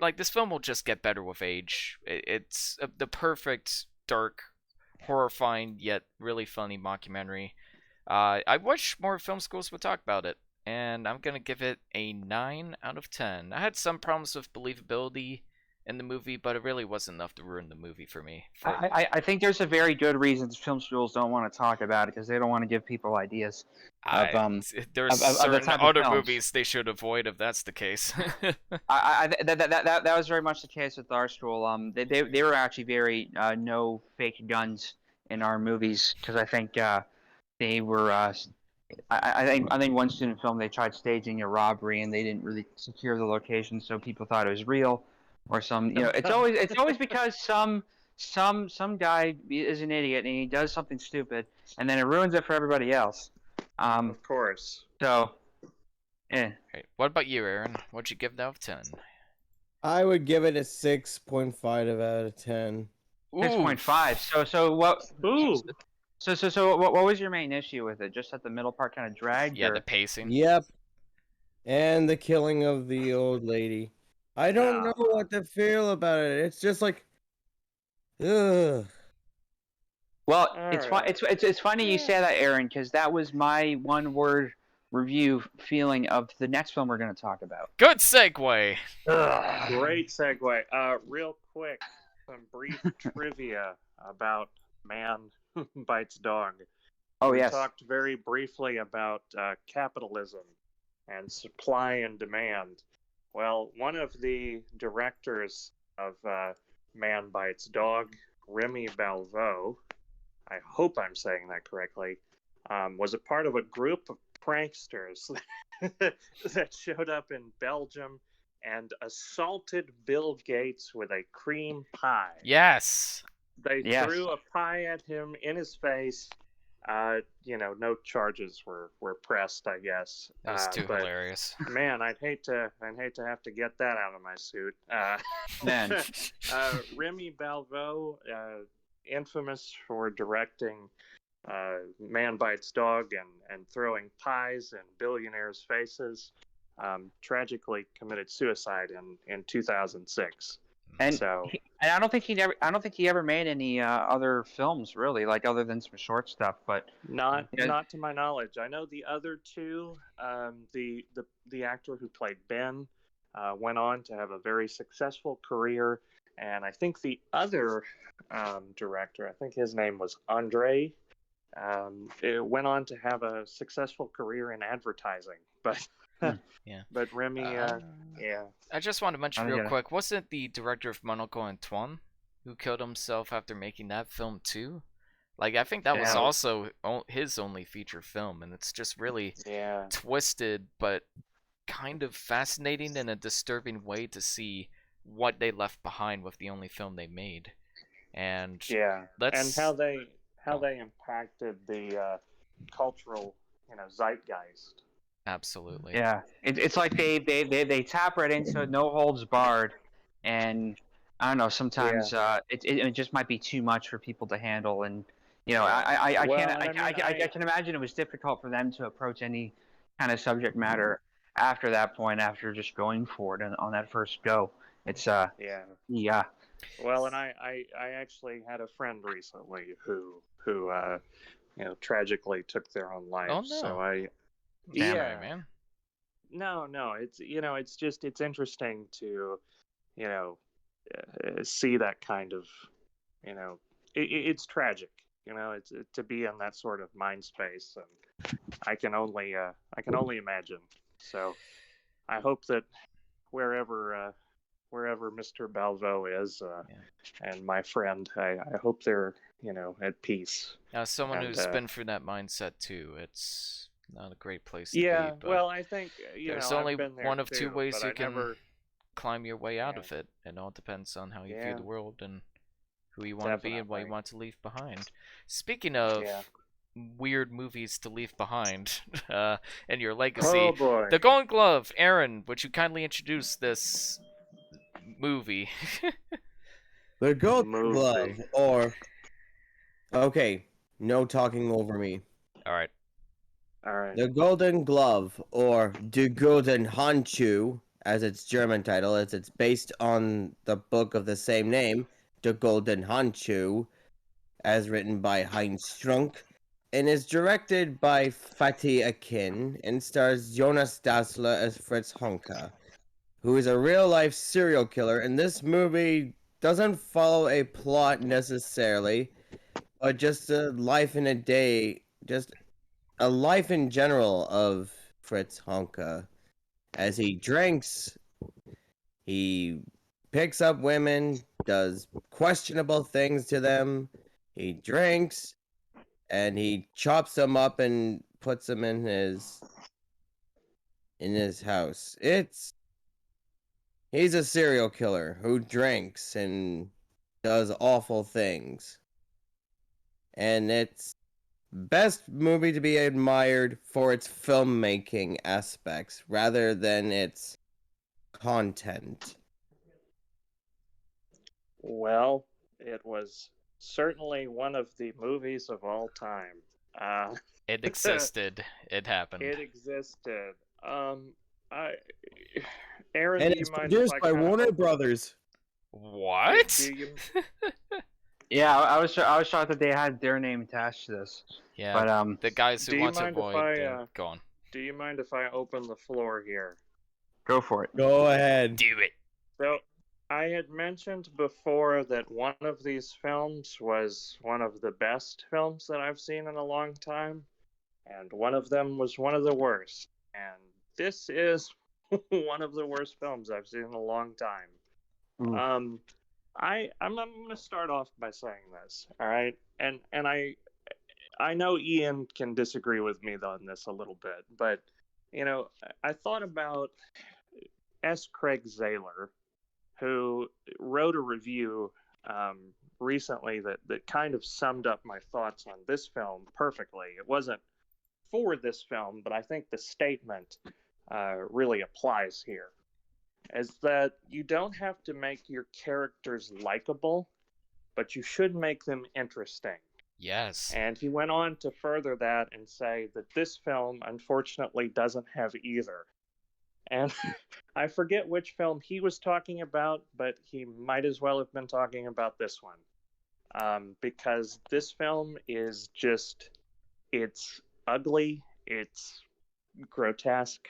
Like this film will just get better with age. It's the perfect dark, horrifying yet really funny mockumentary. I wish more film schools would talk about it, and I'm gonna give it a 9 out of 10. I had some problems with believability in the movie, but it really wasn't enough to ruin the movie for me. I think there's a very good reason film schools don't want to talk about it, because they don't want to give people ideas. There's of the certain type of other films. movies they should avoid if that's the case. That was very much the case with our school. They were actually very no fake guns in our movies, because I think they were. I think one student film they tried staging a robbery and they didn't really secure the location, so people thought it was real, or some. It's always because some guy is an idiot and he does something stupid, and then it ruins it for everybody else. Of course. So, yeah. Right. What about you, Aaron? What'd you give that out of 10? I would give it a 6.5 out of 10. 6.5. So what? Ooh. So what was your main issue with it? Just that the middle part kind of dragged? Yeah, or? the pacing. Yep. and the killing of the old lady. I don't know Ah. what to feel about it. It's just like, ugh. Well, All it's right. it's funny you say that, Aaron, because that was my one word review feeling of the next film we're going to talk about. Good segue. Great segue. Real quick, some brief trivia about Man Bites Dog. Oh We yes. talked very briefly about capitalism and supply and demand. Well, one of the directors of Man Bites Dog, Remy Balveau, I hope I'm saying that correctly, was a part of a group of pranksters that showed up in Belgium and assaulted Bill Gates with a cream pie. Yes. They Yes. threw a pie at him in his face. No charges were pressed, I guess. That was too But hilarious. man, I'd hate to have to get that out of my suit. Man. Remy Balveau, infamous for directing Man Bites Dog and throwing pies in billionaires' faces, tragically committed suicide in 2006. And So and I don't think he ever made any other films really, like other than some short stuff. But not you know, not to my knowledge. I know the other two. The actor who played Ben went on to have a very successful career, and I think the other director, I think his name was Andre, it went on to have a successful career in advertising. But Yeah. but Remy, yeah. I just want to mention I real get it. quick, wasn't the director of Mon Oncle Antoine who killed himself after making that film too? Like, I think that was Yeah. also his only feature film, and it's just really Yeah. twisted, but kind of fascinating in a disturbing way to see what they left behind with the only film they made. And Yeah, let's and how they impacted the cultural zeitgeist. absolutely. yeah, it's like they tap right into it, no holds barred, and I don't know. Sometimes it just might be too much for people to handle, and I Well, can't and I mean, I can imagine it was difficult for them to approach any kind of subject matter after that point, after just going for it on that first go. It's yeah. yeah. Well, and I actually had a friend recently who tragically took their own life. Oh no. So I Family, man. no, it's just it's interesting to see that kind of it's tragic. It's to be in that sort of mind space, and I can only imagine. So I hope that wherever Mr. Balveau is, and my friend, I hope they're at peace. As someone And, who's been through that mindset too, it's not a great place to yeah, be. But well, I think there's I've only been there one of too, two ways but you I can never. climb your way out Yeah. of it. It all depends on how you view Yeah. the world and who you want to be and what you Definitely. want to leave behind. Speaking of Yeah. weird movies to leave behind and your legacy, Oh boy. The Golden Glove. Aaron, would you kindly introduce this movie? The Golden Movie. Glove, or okay, no talking over me. All right. All right. The Golden Glove, or Der Golden Handschuh, as its German title, as it's based on the book of the same name, Der Golden Handschuh, as written by Heinz Strunk, and is directed by Fatih Akin, and stars Jonas Dassler as Fritz Honka, who is a real-life serial killer, and this movie doesn't follow a plot necessarily, but just a life in a day, just a life in general of Fritz Honka. As he drinks, he picks up women, does questionable things to them. He drinks, and he chops them up and puts them in his house. He's a serial killer who drinks and does awful things. And it's best movie to be admired for its filmmaking aspects rather than its content. Well, it was certainly one of the movies of all time. It existed. It happened. It existed. Aaron, And do you it's mind if produced I by kinda Warner open- Brothers. What? Do you Yeah, I was shocked that they had their name attached to this. Yeah, But the guys who do you want to mind if avoid I go on. do you mind if I open the floor here? go for it. Go ahead. Do it. So, I had mentioned before that one of these films was one of the best films that I've seen in a long time, and one of them was one of the worst. And this is one of the worst films I've seen in a long time. Ooh. I'm going to start off by saying this, all right? And I know Ian can disagree with me on this a little bit, but you know, I thought about S. Craig Zahler, who wrote a review recently that kind of summed up my thoughts on this film perfectly. It wasn't for this film, but I think the statement really applies here. Is that you don't have to make your characters likable, but you should make them interesting. Yes. And he went on to further that and say that this film, unfortunately, doesn't have either. And I forget which film he was talking about, but he might as well have been talking about this one. Because this film is just, it's ugly, it's grotesque.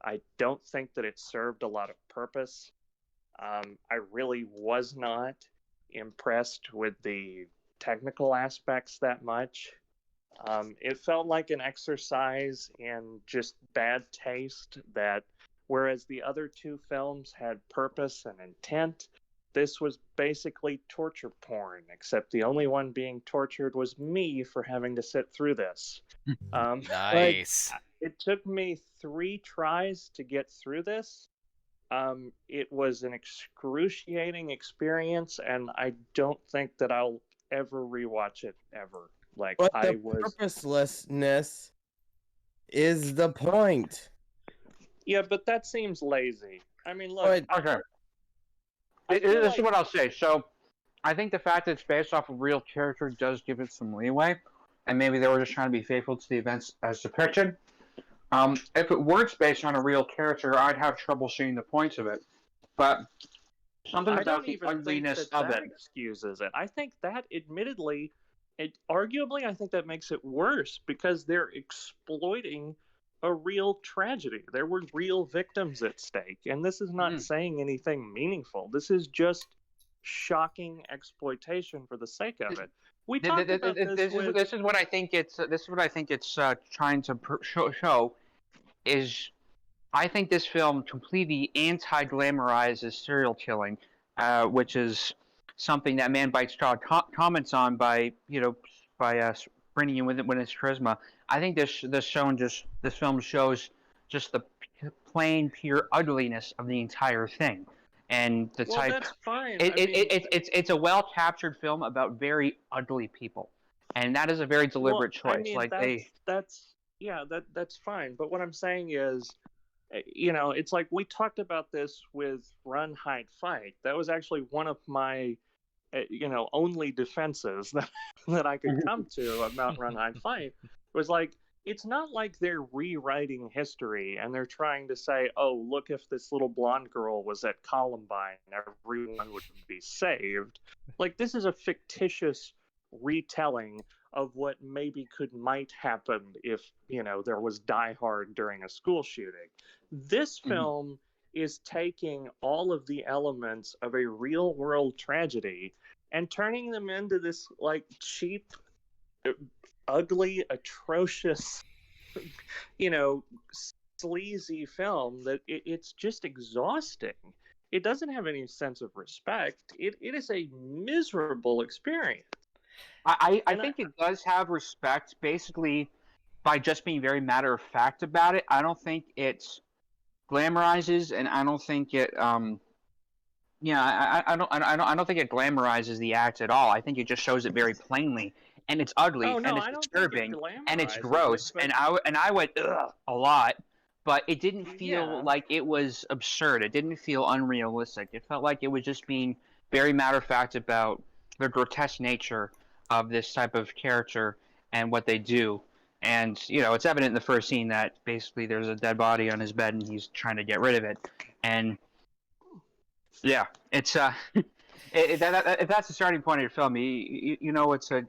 I don't think that it served a lot of purpose. I really was not impressed with the technical aspects that much. It felt like an exercise in just bad taste that, whereas the other two films had purpose and intent, this was basically torture porn, except the only one being tortured was me for having to sit through this. Nice. It took me 3 tries to get through this. It was an excruciating experience, and I don't think that I'll ever rewatch it ever. Like, But I the was. purposelessness is the point. Yeah, but that seems lazy. I mean, look. But Okay. I feel This like- is what I'll say. So, I think the fact that it's based off a real character does give it some leeway, and maybe they were just trying to be faithful to the events as depicted. If it were based on a real character, I'd have trouble seeing the points of it. But something I about don't the even think ugliness that of that it. excuses it. I think that, admittedly, arguably, I think that makes it worse because they're exploiting a real tragedy. There were real victims at stake, and this is not saying anything meaningful. This is just shocking exploitation for the sake of it. We talked about This is what I think it's. This is what I think it's trying to show. Is I think this film completely anti-glamorizes serial killing, which is something that Man Bites Dog comments on by bringing in with his charisma. I think this film shows just the plain pure ugliness of the entire thing, and the well, type. that's fine. It's a well captured film about very ugly people, and that is a very deliberate choice. I mean, that's fine. But what I'm saying is, it's like we talked about this with Run, Hide, Fight. That was actually one of my, only defenses that I could come to about Run, Hide, Fight. Was like, it's not like they're rewriting history and they're trying to say, oh, look, if this little blonde girl was at Columbine, everyone would be saved. Like, this is a fictitious retelling of what might happen if there was Die Hard during a school shooting. This film is taking all of the elements of a real world tragedy and turning them into this like cheap, ugly, atrocious, sleazy film that it's just exhausting. It doesn't have any sense of respect. It is a miserable experience. I think it does have respect, basically, by just being very matter of fact about it. I don't think it glamorizes, and I don't think it I don't think it glamorizes the act at all. I think it just shows it very plainly, and it's ugly, and it's disturbing, and it's gross, and I went ugh a lot, but it didn't feel like it was absurd. It didn't feel unrealistic. It felt like it was just being very matter of fact about the grotesque nature of this type of character and what they do. And it's evident in the first scene that basically there's a dead body on his bed and he's trying to get rid of it. And yeah, it's if that's the starting point of your film, you know it's a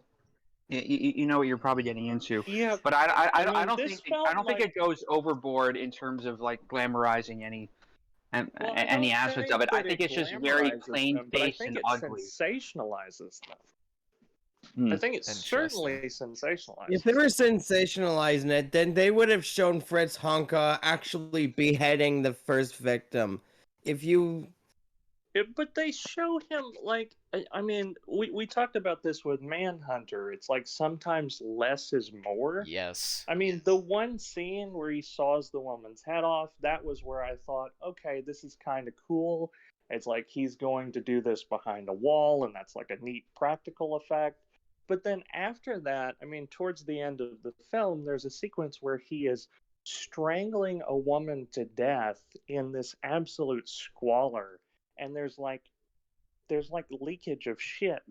you know what you're probably getting into. Yeah, but I don't this think it goes overboard in terms of like glamorizing any aspect of it. I think it's just very plain faced and ugly. Sensationalizes them. I think it certainly sensationalizes. If they were sensationalizing it, then they would have shown Fritz Honka actually beheading the first victim. But they show him, like, I mean, we talked about this with Manhunter. It's like sometimes less is more. Yes. I mean, the one scene where he saws the woman's head off, that was where I thought, okay, this is kind of cool. It's like he's going to do this behind a wall, and that's like a neat practical effect. But then after that, I mean, towards the end of the film, there's a sequence where he is strangling a woman to death in this absolute squalor. And there's like leakage of shit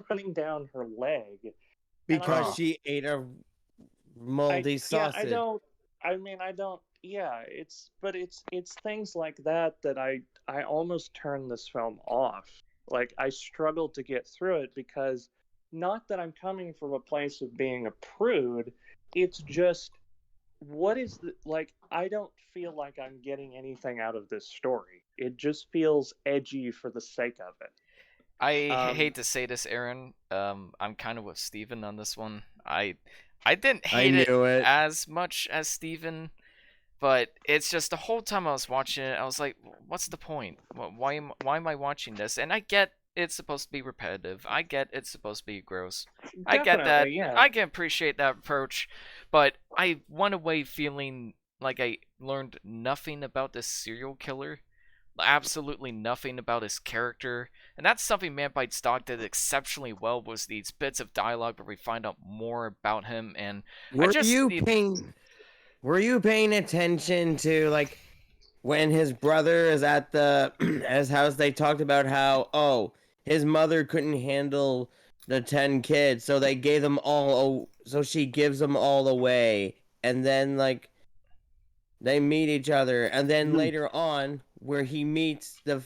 running down her leg because she ate a moldy sausage. It's things like that I almost turn this film off. Like, I struggle to get through it because, not that I'm coming from a place of being a prude, it's just, I don't feel like I'm getting anything out of this story. It just feels edgy for the sake of it. I hate to say this, Aaron. I'm kind of with Steven on this one. I didn't hate it as much as Steven, but it's just the whole time I was watching it, I was like, what's the point? Why am I watching this? And I get it's supposed to be repetitive. I get it's supposed to be gross. I get that. Yeah. I can appreciate that approach, but I went away feeling like I learned nothing about this serial killer. Absolutely nothing about his character, and that's something Man Bites Dog did exceptionally well, was these bits of dialogue where we find out more about him. And were you paying attention to, like, when his brother is at his house, they talked about how his mother couldn't handle the 10 kids, so they gave them so she gives them all away, and then like they meet each other, and then later on, where he meets the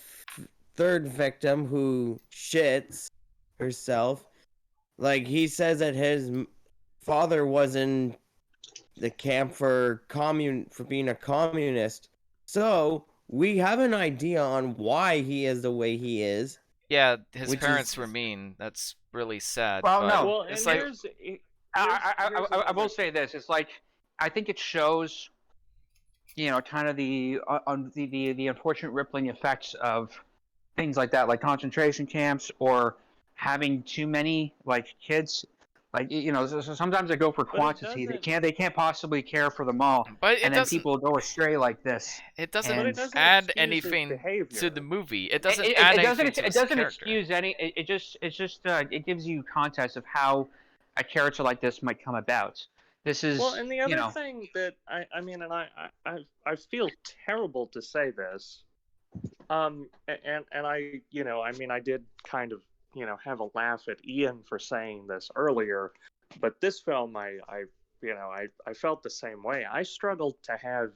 third victim who shits herself, like, he says that his father was in the camp for being a communist. So we have an idea on why he is the way he is. Yeah, his parents were mean. That's really sad. Well, but no. Well, it's and like I will say this. It's like, I think it shows, kind of the unfortunate rippling effects of things like that, like concentration camps or having too many like kids. Like, so sometimes they go for quantity. They can't possibly care for them all. But and then people go astray like this. It doesn't add anything to the movie. It doesn't add anything to his character. It doesn't excuse any. It just it gives you context of how a character like this might come about. This is and the other thing that I feel terrible to say this, and I did kind of have a laugh at Ian for saying this earlier, but this film I felt the same way. I struggled to have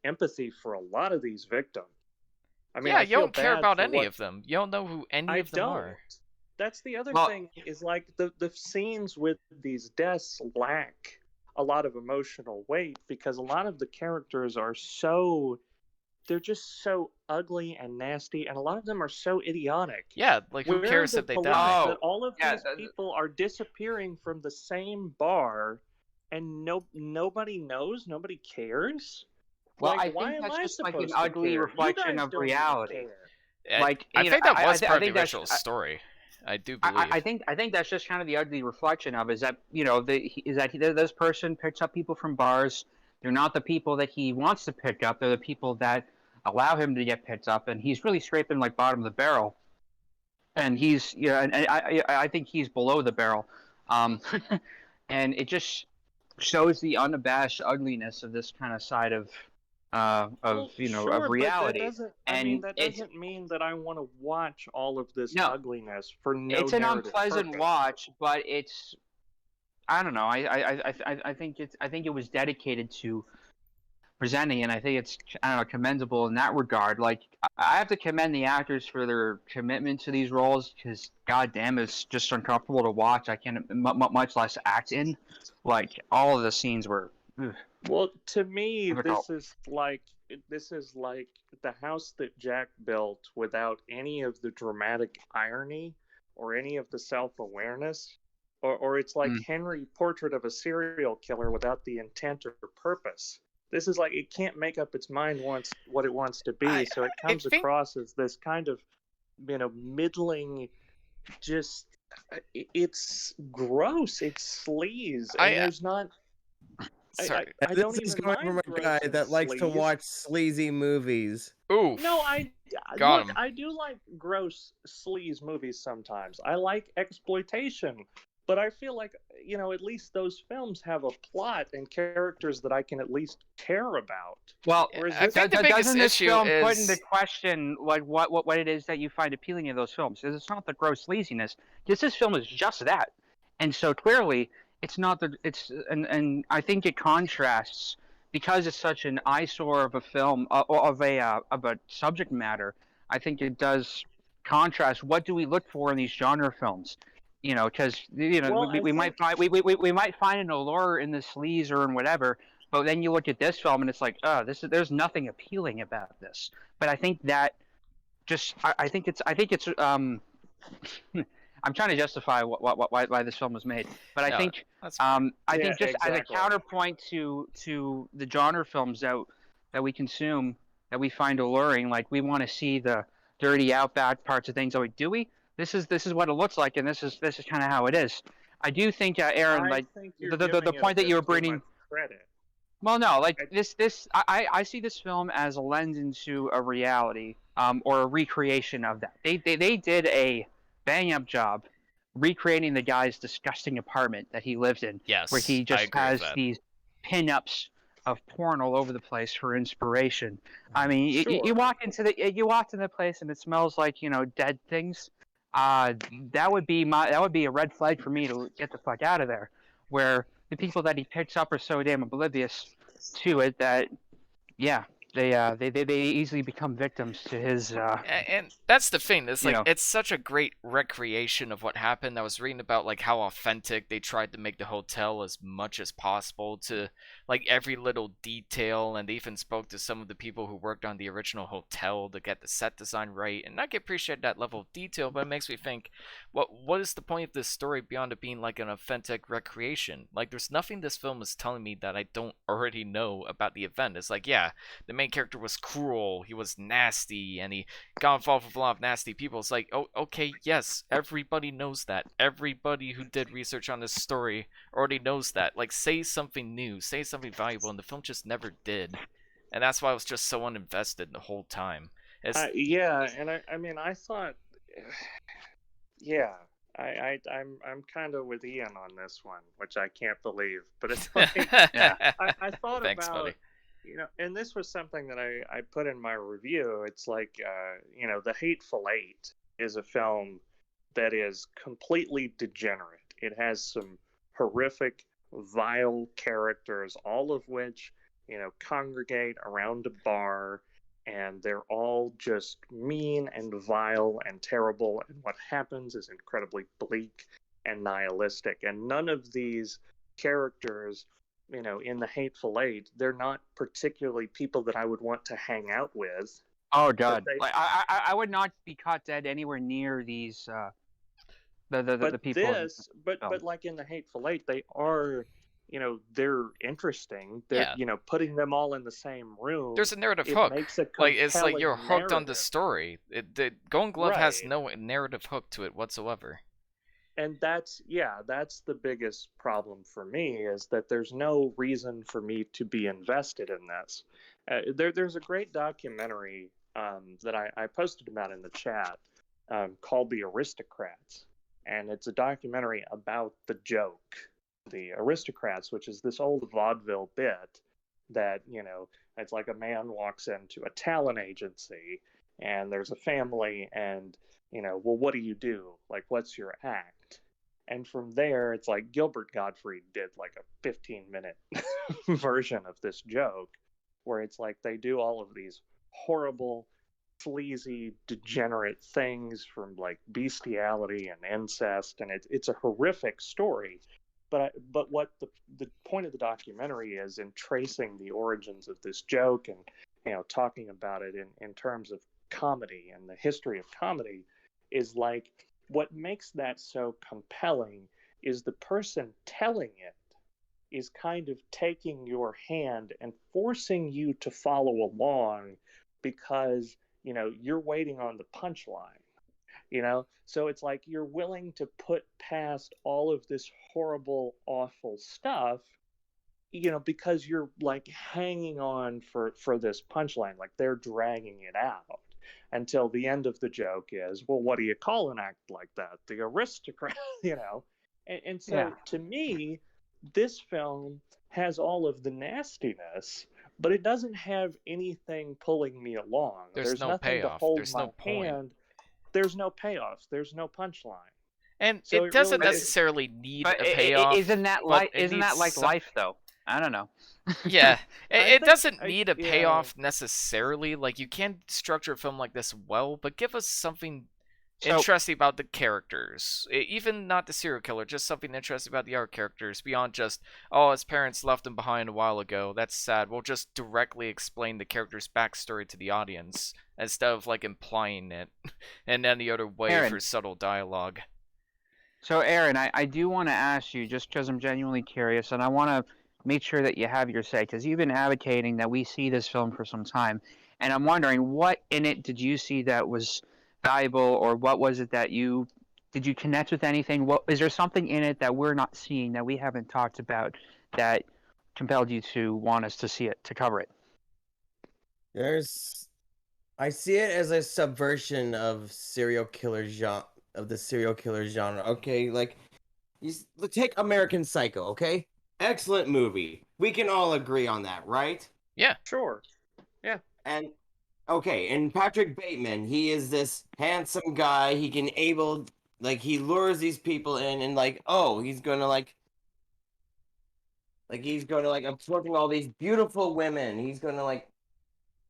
empathy for a lot of these victims. I mean, you don't care about any of them. You don't know who any of them are. That's the other thing, is like the scenes with these deaths lack a lot of emotional weight, because a lot of the characters are they're just so ugly and nasty, and a lot of them are so idiotic. Yeah, like, who cares if they die? That all of these people are disappearing from the same bar, and nobody knows, nobody cares. Well, like, I think that's just like an ugly reflection of reality. Like, I think that was part of the original story. I do believe. I think that's just kind of the ugly reflection of, is that this person picks up people from bars. They're not the people that he wants to pick up. They're the people that allow him to get picked up, and he's really scraping like bottom of the barrel. And he's and I think he's below the barrel, and it just shows the unabashed ugliness of this kind of side of reality. That doesn't mean that I want to watch all of this ugliness for no. It's an unpleasant watch, but I don't know. I think it was dedicated to presenting, and I think it's, I don't know, commendable in that regard. Like, I have to commend the actors for their commitment to these roles, because goddamn, it's just uncomfortable to watch. I can't much less act in. Like, all of the scenes were Well, to me, difficult. this is like the house that Jack built without any of the dramatic irony or any of the self-awareness, or it's like Henry Portrait of a Serial Killer without the intent or purpose. This is like it can't make up its mind what it wants to be, so it comes across as this kind of, middling, just it's gross, it's sleaze, and there's not. Sorry. I don't This is even coming mind from a guy that likes to watch sleazy movies. Oof. No, Got look. him. I do like gross sleaze movies sometimes. I like exploitation, but I feel like at least those films have a plot and characters that I can at least care about. Well, I think the biggest doesn't this issue film put is into question like what it is that you find appealing in those films? Because it's not the gross sleaziness. Because this film is just that, and so clearly it's not and I think it contrasts, because it's such an eyesore of a film of a subject matter. I think it does contrast. What do we look for in these genre films? Because Well, we might find we might find an allure in the sleaze or in whatever. But then you look at this film and it's like, oh, there's nothing appealing about this. But I think that I think it's I'm trying to justify why this film was made. But I think I think just as a counterpoint to the genre films that we consume, that we find alluring, like we want to see the dirty outback parts of things. Do we? This is what it looks like, and this is kind of how it is. I do think, Aaron, I like think you're the point that you were bringing. Credit. Well, no, like I see this film as a lens into a reality, or a recreation of that. They did a bang up job recreating the guy's disgusting apartment that he lived in, where he just has these pinups of porn all over the place for inspiration. I mean, you walk into the place and it smells like dead things. That would be a red flag for me to get the fuck out of there. Where the people that he picks up are so damn oblivious to it that, yeah, they easily become victims to his. And that's the thing. It's like it's such a great recreation of what happened. I was reading about like how authentic they tried to make the hotel as much as possible, to like every little detail, and they even spoke to some of the people who worked on the original hotel to get the set design right. And I can appreciate that level of detail, but it makes me think, what is the point of this story beyond it being like an authentic recreation? Like, there's nothing this film is telling me that I don't already know about the event. It's like, yeah, the main character was cruel, he was nasty, and he got involved with a lot of nasty people. It's like, oh, okay, yes, everybody knows that. Everybody who did research on this story already knows that. Like, say something new, say something valuable, and the film just never did. And that's why I was just so uninvested the whole time. Yeah, and I mean, I thought, yeah, I'm kind of with Ian on this one, which I can't believe, but it's like, yeah. I thought Thanks, about, buddy. and this was something that I put in my review. It's like, The Hateful Eight is a film that is completely degenerate. It has some horrific, vile characters, all of which, congregate around a bar, and they're all just mean and vile and terrible, and what happens is incredibly bleak and nihilistic. And none of these characters, in the Hateful Eight, they're not particularly people that I would want to hang out with. Oh God! Like I would not be caught dead anywhere near these the people. But like in the Hateful Eight, they are, they're interesting. They're, putting them all in the same room. There's a narrative hook. Like, it's like you're hooked on the story. The Golden Glove has no narrative hook to it whatsoever. And that's the biggest problem for me, is that there's no reason for me to be invested in this. There's a great documentary that I posted about in the chat, called The Aristocrats. And it's a documentary about the joke, The Aristocrats, which is this old vaudeville bit that, it's like a man walks into a talent agency and there's a family and, well, what do you do? Like, what's your act? And from there, it's like Gilbert Gottfried did like a 15-minute version of this joke, where it's like they do all of these horrible, sleazy, degenerate things, from like bestiality and incest, and it's a horrific story. But what the point of the documentary is, in tracing the origins of this joke, and talking about it in terms of comedy and the history of comedy, is like, what makes that so compelling is the person telling it is kind of taking your hand and forcing you to follow along, because you're waiting on the punchline. So it's like you're willing to put past all of this horrible, awful stuff, because you're like hanging on for this punchline, like they're dragging it out until the end of the joke is, well, what do you call an act like that? The aristocrat. And so Yeah. to me, this film has all of the nastiness, but it doesn't have anything pulling me along. There's no nothing payoff. to hold There's my no point. hand. There's no payoff. There's no punchline. And So it doesn't really necessarily need But a payoff. isn't that but like it isn't that needs like some- life though? I don't know. Yeah, I it think- doesn't I- need a yeah. payoff necessarily. Like, you can structure a film like this well, but give us something So- interesting about the characters. Even not the serial killer, just something interesting about the other characters beyond just, oh, his parents left him behind a while ago. That's sad. We'll just directly explain the character's backstory to the audience instead of like implying it in any other way Aaron. for subtle dialogue. So, Aaron, I do want to ask you, just because I'm genuinely curious, and I want to make sure that you have your say, because you've been advocating that we see this film for some time, and I'm wondering, what in it did you see that was valuable, or what was it that did you connect with anything? What is there something in it that we're not seeing, that we haven't talked about, that compelled you to want us to see it, to cover it? I see it as a subversion of the serial killer genre. Okay, like, take American Psycho. Okay, excellent movie. We can all agree on that, right? Yeah. Sure. And okay, and Patrick Bateman, he is this handsome guy. He lures these people in, and like, oh, he's gonna absorbing all these beautiful women. He's gonna like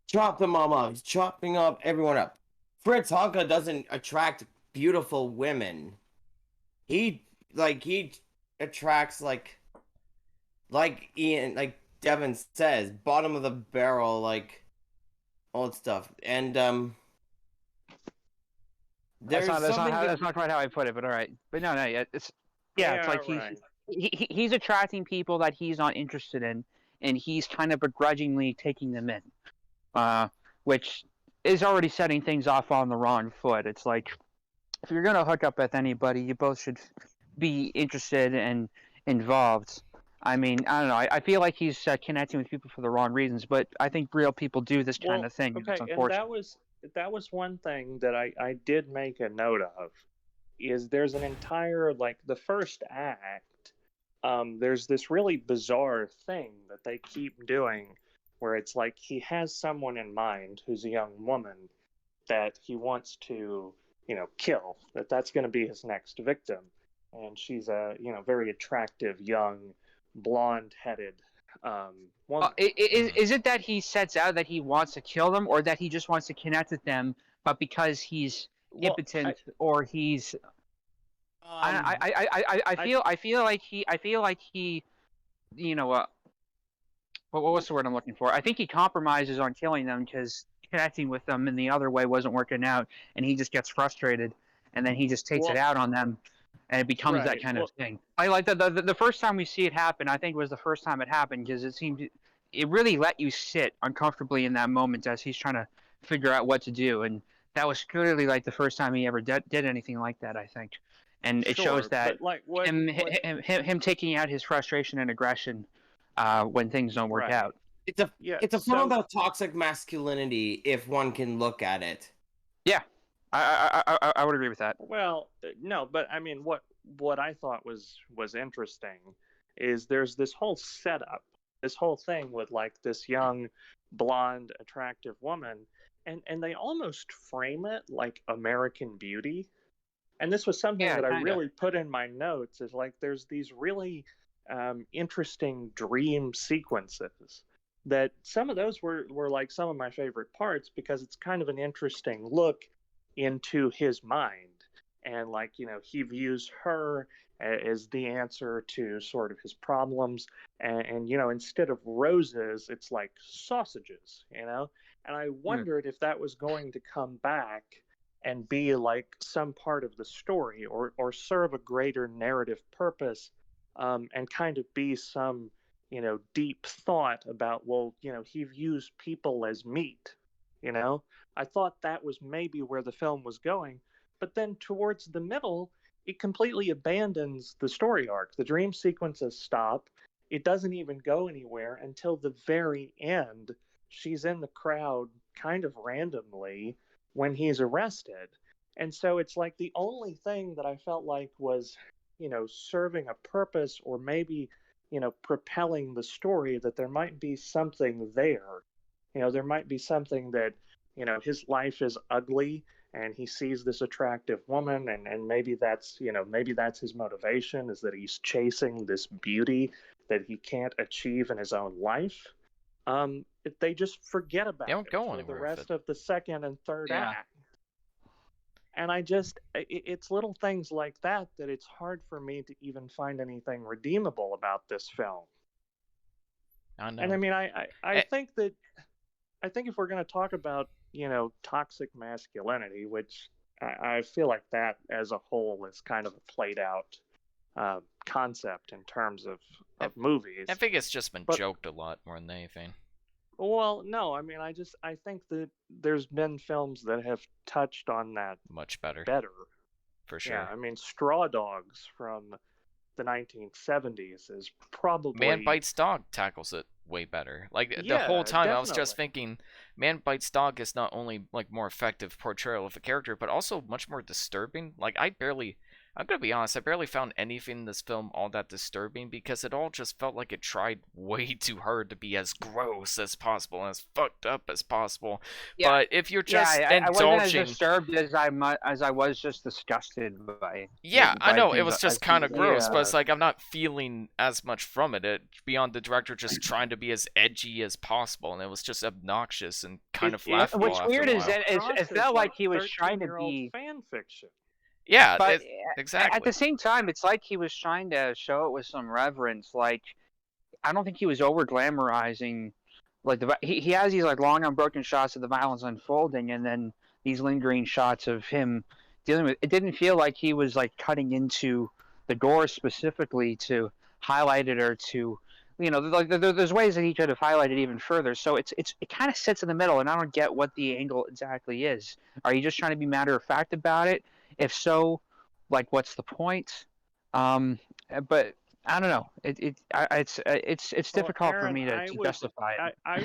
chop them all up. He's chopping up everyone up. Fritz Honka doesn't attract beautiful women. He attracts like Ian, like Devin says, bottom of the barrel, like old stuff. And That's there's that's not quite how I put it, but all right. But no, it's it's like right. he's attracting people that he's not interested in, and he's kind of begrudgingly taking them in, which is already setting things off on the wrong foot. It's like, if you're gonna hook up with anybody, you both should be interested and involved. I mean, I don't know. I feel like he's connecting with people for the wrong reasons, but I think real people do this kind of thing. And Okay, it's and unfortunate. that was one thing that I did make a note of, is there's an entire, like, the first act, there's this really bizarre thing that they keep doing, where it's like he has someone in mind who's a young woman that he wants to, kill, that's going to be his next victim. And she's a, very attractive, young, blonde-headed woman. Is it that he sets out that he wants to kill them, or that he just wants to connect with them, but because he's Well, impotent, or he's I feel like he what's the word I'm looking for? I think he compromises on killing them because connecting with them in the other way wasn't working out, and he just gets frustrated, and then he just takes it out on them, and it becomes that Right, kind well- of thing. I like the first time we see it happen. I think was the first time it happened, because it really let you sit uncomfortably in that moment as he's trying to figure out what to do, and that was clearly like the first time he ever did anything like that, I think. And it shows Sure, that but, like, what, him taking out his frustration and aggression when things don't work Right. out. it's a yeah, it's a film so- about toxic masculinity, if one can look at it. I would agree with that. Well, no, but I mean, what I thought was interesting is there's this whole setup, this whole thing with like this young, blonde, attractive woman, and they almost frame it like American Beauty, And this was something Yeah, that I kinda. really put in my notes, is like there's these really interesting dream sequences that some of those were like some of my favorite parts, because it's kind of an interesting look into his mind. And like, he views her as the answer to sort of his problems. And instead of roses, it's like sausages, and I Hmm. wondered if that was going to come back and be like some part of the story, or serve a greater narrative purpose, and kind of be some deep thought about, well, he views people as meat. you know I thought that was maybe where the film was going, but then towards the middle it completely abandons the story arc. The dream sequences stop. It doesn't even go anywhere until the very end. She's in the crowd kind of randomly when he's arrested. And so it's like the only thing that I felt like was, serving a purpose, or maybe, propelling the story, that there might be something there. There might be something that, his life is ugly and he sees this attractive woman, and maybe that's his motivation, is that he's chasing this beauty that he can't achieve in his own life. They just forget They about don't it go for the anywhere with rest it. of the second and third Yeah. act. And it's little things like that it's hard for me to even find anything redeemable about this film. I know. And I mean, I Eh, think that, I think if we're going to talk about, toxic masculinity, which I feel like that as a whole is kind of a played out concept in terms of I, movies. I think it's just been But joked a lot more than anything. well, no, I mean, I think that there's been films that have touched on that Much better, better. for Yeah, sure. I mean, Straw Dogs from the 1970s is Man probably, Bites Dog tackles it way better. Like the whole yeah, time I was just definitely. thinking Man Bites Dog is not only like more effective portrayal of the character, but also much more disturbing. Like I'm gonna be honest, I barely found anything in this film all that disturbing, because it all just felt like it tried way too hard to be as gross as possible and as fucked up as possible. Yeah. But if you're Yeah, just I wasn't as indulging, disturbed as I was just disgusted by yeah, I by know it things was as just kind things of that gross, but it's the like I'm not feeling as much from it beyond the director just trying to be as edgy as possible, and it was just obnoxious and kind of laughable what's after a weird is while. that it Across as felt like like he was trying to 13-year-old be, fan fiction. Yeah, but at exactly. the same time, it's like he was trying to show it with some reverence. Like, I don't think he was over glamorizing. Like he has these like long unbroken shots of the violence unfolding, and then these lingering shots of him dealing with. It didn't feel like he was like cutting into the gore specifically to highlight it, or to, like there's ways that he could have highlighted even further. So it kind of sits in the middle, and I don't get what the angle exactly is. Are you just trying to be matter of fact about it? If so, like what's the point? Um, but I don't know. It's Well, difficult for Aaron, me to justify it. I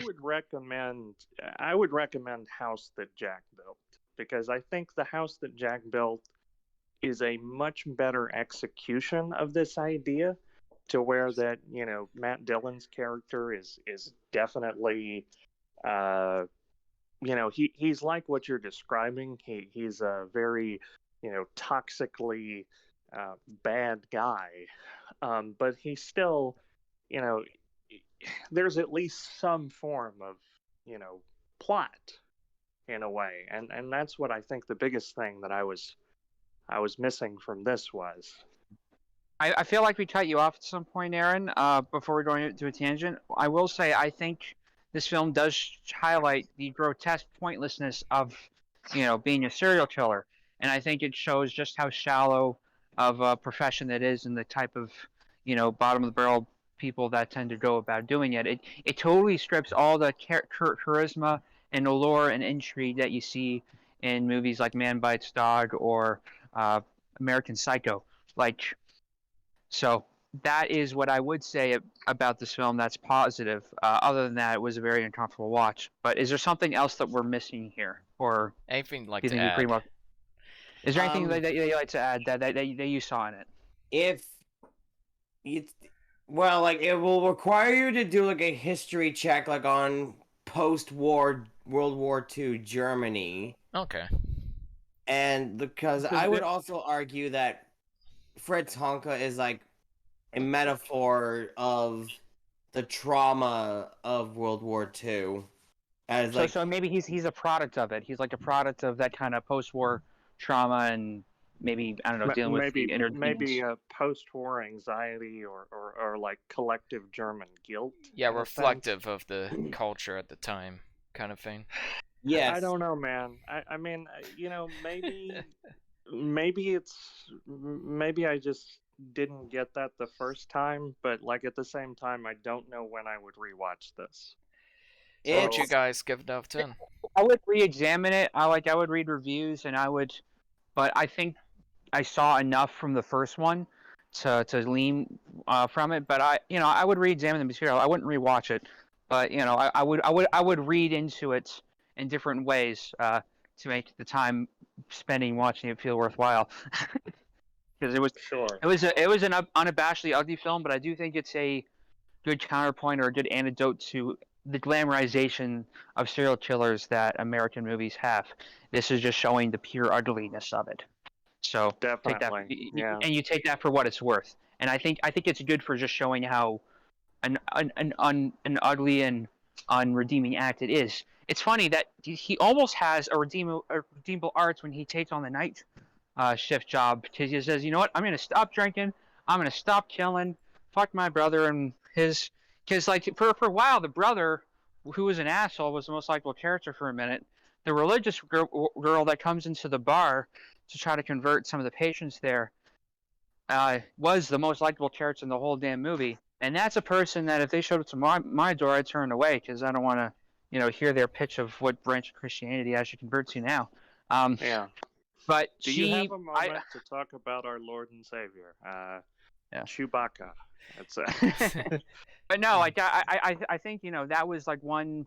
would recommend House That Jack Built, because I think the house that Jack built is a much better execution of this idea, to where that, Matt Dillon's character is definitely, uh he's like what you're describing. He's a very, toxically bad guy, but he's still, you know there's at least some form of, plot in a way, and that's what I think the biggest thing that I was missing from this was. I feel like we cut you off at some point, Aaron. Before we're going into a tangent, I will say I think this film does highlight the grotesque pointlessness of, being a serial killer, and I think it shows just how shallow of a profession it is, and the type of, bottom of the barrel people that tend to go about doing it. It totally strips all the charisma and allure and intrigue that you see in movies like Man Bites Dog or uh, American Psycho. Like, so that is what I would say about this film that's positive. Other than that, it was a very uncomfortable watch. But is there something else that we're missing here, or Anything like do you to think you pretty add? much? Is there anything Um, that you like to add that you saw in it? if it's well, like it will require you to do like a history check, like on post-war World War II Germany. Okay. And because I would also argue that Fritz Honka is like a metaphor of the trauma of World War II. As like, So maybe he's a product of it. He's like a product of that kind of post-war trauma and maybe, I don't know, dealing with the inner maybe demons. post-war anxiety or like collective German guilt. Yeah, in a reflective sense. of the culture at the time, kind of thing. yes, I don't know, man. I mean, maybe I just didn't get that the first time, but like at the same time, I don't know when I would rewatch this. So what would you it's guys give it out of 10? I would re-examine it. I would read reviews and but I think I saw enough from the first one to lean from it. But I would re-examine the material. I wouldn't rewatch it, but I would read into it in different ways to make the time spending watching it feel worthwhile. Because Sure. it was an unabashedly ugly film, but I do think it's a good counterpoint or a good antidote to the glamorization of serial killers that American movies have. This is just showing the pure ugliness of it. So take that, Definitely. Yeah. and you take that for what it's worth. And I think it's good for just showing how an ugly and unredeeming act it is. It's funny that he almost has a redeemable arts when he takes on the night shift job, because he says, you know what, I'm gonna stop drinking, I'm gonna stop killing, fuck my brother and his, because like for a while the brother, who was an asshole, was the most likable character for a minute. The religious girl that comes into the bar to try to convert some of the patrons there was the most likable character in the whole damn movie. And that's a person that if they showed up to my door, I'd turn away because I don't want to, hear their pitch of what branch of Christianity I should convert to now. Yeah. But Do you have a moment to talk about our Lord and Savior, Yeah. Chewbacca? That's But no, like I think that was like one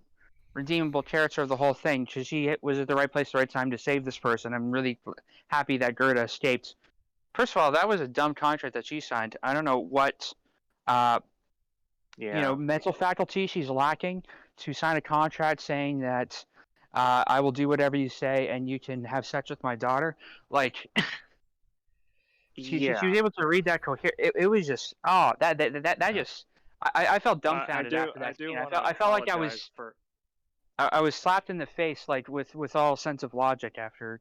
redeemable character of the whole thing, because she was at the right place at the right time to save this person. I'm really happy that Gerda escaped. First of all, that was a dumb contract that she signed. I don't know what mental faculty she's lacking to sign a contract saying that I will do whatever you say and you can have sex with my daughter. Like she was able to read that coherent. It was just that just I felt dumbfounded after that scene. I felt like I was slapped in the face, like with all sense of logic after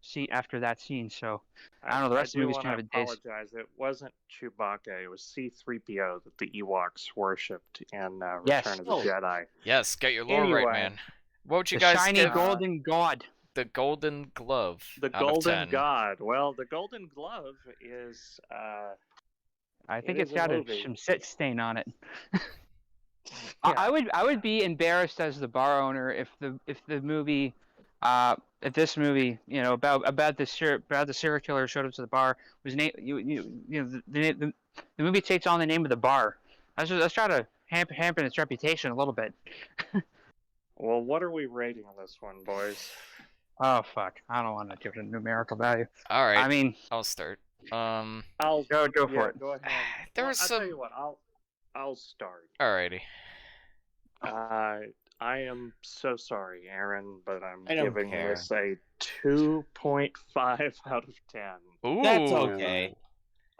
that scene. So I don't know. The rest of the movie's kind of a daze. apologize. It wasn't Chewbacca. It was C-3PO that the Ewoks worshipped in Yes. Return of the Jedi. Yes, get your lore right, Anyway. man. What would you The guys shiny give golden god. the Golden Glove The out of Golden 10? God. Well, the Golden Glove is. I think It it's is a got movie. some soot stain on it. Yeah. I would be embarrassed as the bar owner if the movie, if this movie, about the serial killer showed up to the bar was the movie takes on the name of the bar. Let's try to hamper its reputation a little bit. Well, what are we rating this one, boys? Oh fuck! I don't want to give it a numerical value. All right, I mean, I'll start. I'll go for it. Go ahead. There was I'll some. tell you what. I'll start. Alrighty. I am so sorry, Aaron, but I'm I don't giving care. this a 2.5 out of 10. Ooh. That's okay.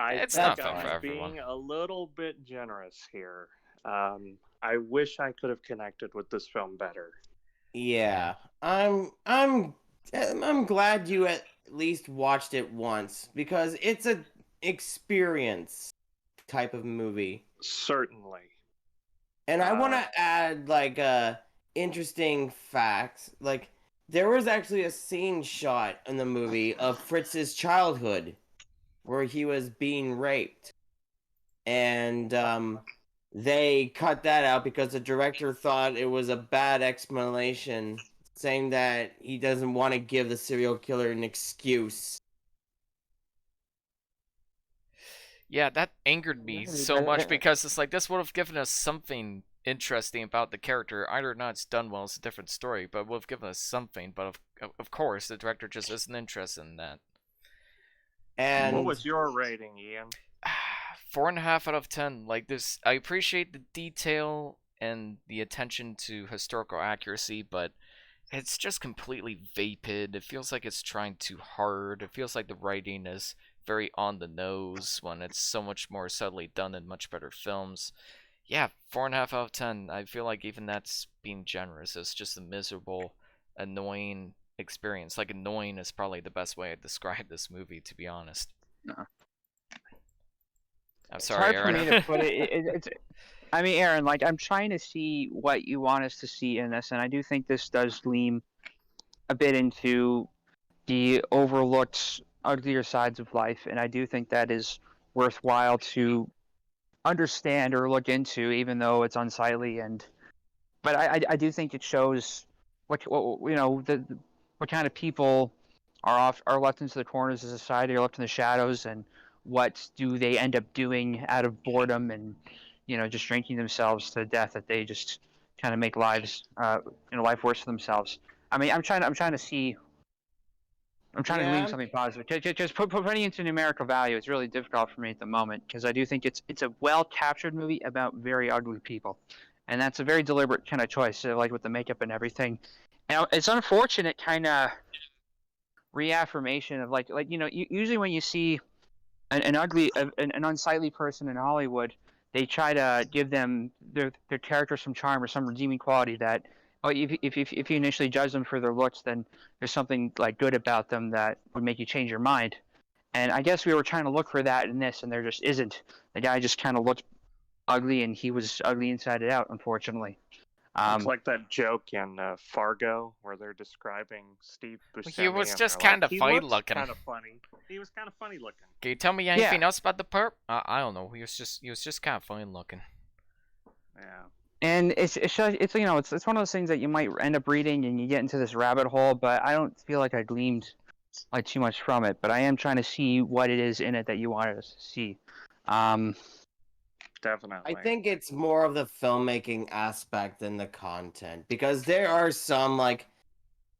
It's think not fun I'm for everyone. being a little bit generous here. I wish I could have connected with this film better. Yeah, I'm glad you at least watched it once, because it's a experience type of movie. Certainly. And I want to add like interesting facts. Like there was actually a scene shot in the movie of Fritz's childhood where he was being raped. And they cut that out because the director thought it was a bad explanation, saying that he doesn't want to give the serial killer an excuse. Yeah, that angered me so much because it's like this would have given us something interesting about the character. Either or not it's done well, it's a different story, but would have given us something. But of course, the director just isn't interested in that. And what was your rating, Ian? 4.5 out of 10. Like this, I appreciate the detail and the attention to historical accuracy, but it's just completely vapid. It feels like it's trying too hard. It feels like the writing is very on the nose when it's so much more subtly done in much better films. Yeah, 4.5 out of 10. I feel like even that's being generous. It's just a miserable, annoying experience. Like, annoying is probably the best way to describe this movie, to be honest. No. I'm It's sorry, hard Aaron. for me to put it. I mean, Aaron, like, I'm trying to see what you want us to see in this, and I do think this does lean a bit into the overlooked, uglier sides of life, and I do think that is worthwhile to understand or look into, even though it's unsightly. But I do think it shows what what kind of people are left into the corners of society, are left in the shadows, and what do they end up doing out of boredom and just drinking themselves to death, that they just kind of make life worse for themselves. I mean, I'm trying to see. I'm trying to glean something positive. Just putting into numerical value, it's really difficult for me at the moment, because I do think it's a well captured movie about very ugly people, and that's a very deliberate kind of choice, like with the makeup and everything. And it's unfortunate kind of reaffirmation of usually when you see an unsightly person in Hollywood, they try to give them their character some charm or some redeeming quality that, if you initially judge them for their looks, then there's something like good about them that would make you change your mind. And I guess we were trying to look for that in this, and there just isn't. The guy just kind of looked ugly, and he was ugly inside and out, unfortunately. It's like that joke in Fargo where they're describing Steve Buscemi. He was and just they're kind of funny looking. Kind of funny. He was kind of funny looking. Can you tell me anything else about the perp? I don't know. He was just kind of funny looking. Yeah. And it's one of those things that you might end up reading and you get into this rabbit hole, but I don't feel like I gleaned like too much from it. But I am trying to see what it is in it that you wanted us to see. Definitely. I think it's more of the filmmaking aspect than the content, because there are some, like,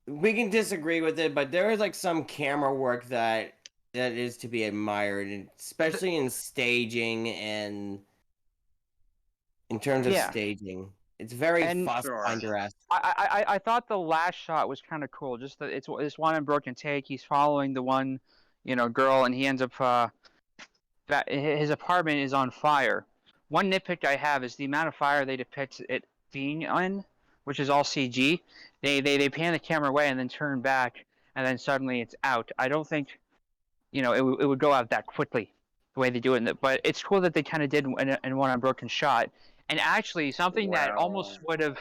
we can disagree with it, but there is like some camera work that is to be admired, and especially in staging and in terms of staging. It's very Fassbinder-esque. I thought the last shot was kind of cool. Just that it's one unbroken take. He's following the one, girl, and he ends up his apartment is on fire. One nitpick I have is the amount of fire they depict it being in, which is all CG. They pan the camera away and then turn back, and then suddenly it's out. I don't think, it would go out that quickly, the way they do it. But it's cool that they kind of did in one unbroken shot. And actually, something that almost would have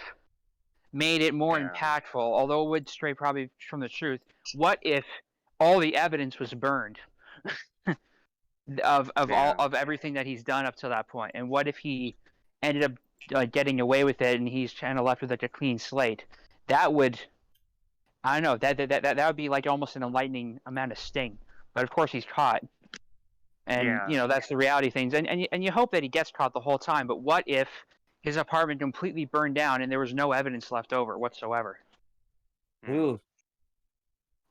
made it more impactful, although it would stray probably from the truth. What if all the evidence was burned of everything that he's done up to that point? And what if he ended up getting away with it, and he's kind of left with like a clean slate? That would, I don't know, that would be like almost an enlightening amount of sting. But of course, he's caught. And that's the reality of things, and you hope that he gets caught the whole time. But what if his apartment completely burned down and there was no evidence left over whatsoever? Ooh.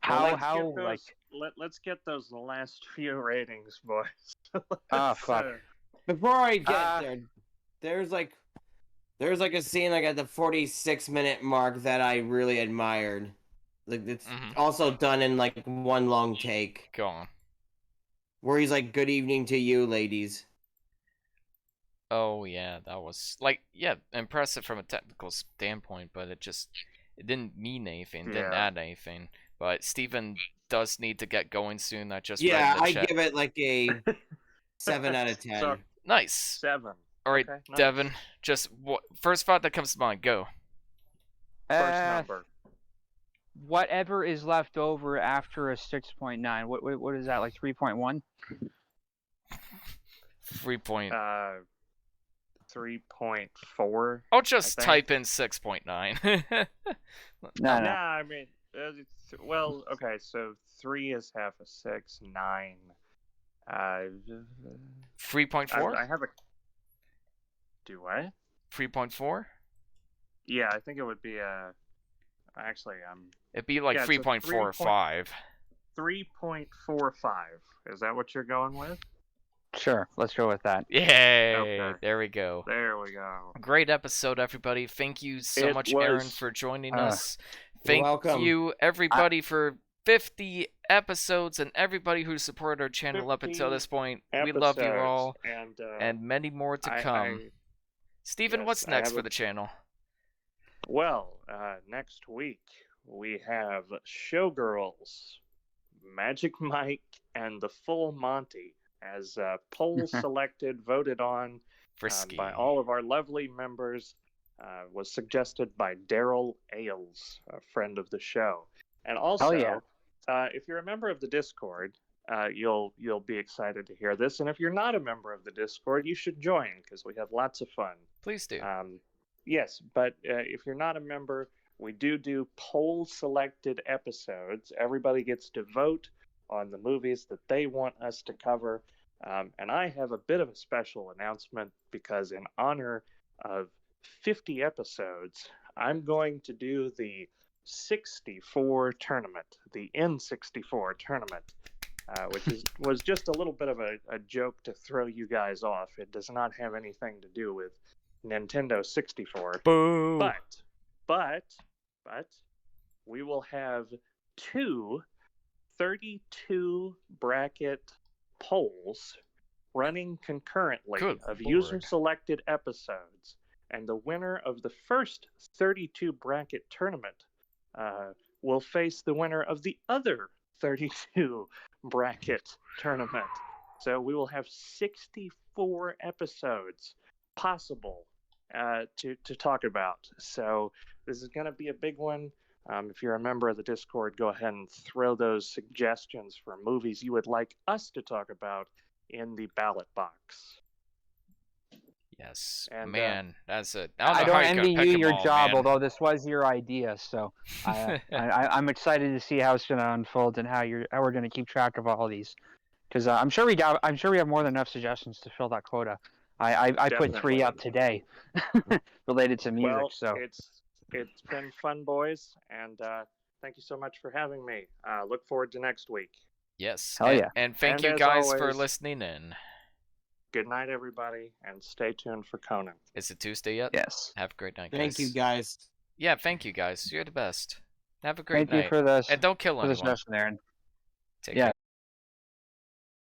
Let's get those last few ratings, boys. Fuck. Before I get there's like a scene like at the 46-minute mark that I really admired. Like, it's also done in like one long take. Go on. Where he's like, "Good evening to you, ladies." Oh yeah, that was impressive from a technical standpoint, but it didn't mean anything, didn't add anything. But Steven does need to get going soon. I just read in the chat. give it like a 7 out of 10. So, nice. 7. All right, okay, nice. Devin. Just first thought that comes to mind. Go. First number. Whatever is left over after a 6.9. What is that, like 3.1? 3.4. I'll just type in 6.9. No. I mean, okay, so 3 is half of 6, 9. 3.4? I have a. Do what? 3.4? Yeah, I think it would be actually, it'd be like 3.45. 3.45. Is that what you're going with? Sure, let's go with that. Yay! Okay. There we go. There we go. Great episode, everybody. Thank you so much, Aaron, for joining us. Thank welcome. you, everybody, for 50 episodes and everybody who supported our channel up until this point. We love you all, and many more to come. Steven, yes, what's next for the channel? Well, next week we have Showgirls, Magic Mike, and the Full Monty as poll selected, voted on by all of our lovely members. Was suggested by Daryl Ailes, a friend of the show. And also, if you're a member of the Discord, you'll be excited to hear this. And if you're not a member of the Discord, you should join because we have lots of fun. Please do. Yes, but if you're not a member, we do poll selected episodes. Everybody gets to vote on the movies that they want us to cover. And I have a bit of a special announcement because in honor of 50 episodes, I'm going to do the 64 tournament, the N64 tournament, which was just a little bit of a joke to throw you guys off. It does not have anything to do with Nintendo 64. Boo! But we will have two 32 bracket polls running concurrently of user-selected episodes. And the winner of the first 32 bracket tournament will face the winner of the other 32 bracket tournament. So we will have 64 episodes possible to talk about. So this is going to be a big one. If you're a member of the Discord, go ahead and throw those suggestions for movies you would like us to talk about in the ballot box. Yes, and, man, that's it. I don't envy you your job, although this was your idea. So I'm excited to see how it's going to unfold and how we're going to keep track of all these, because I'm sure we have more than enough suggestions to fill that quota. I put 3 up today related to music. Well, so it's been fun, boys, and thank you so much for having me. Look forward to next week. Yes, hell yeah, and thank you guys for listening in. Good night, everybody, and stay tuned for Conan. Is it Tuesday yet? Yes. Have a great night, guys. Thank you, guys. Yeah, thank you, guys. You're the best. Have a great night. Thank you for this. And don't kill anyone. For this Aaron. Take care.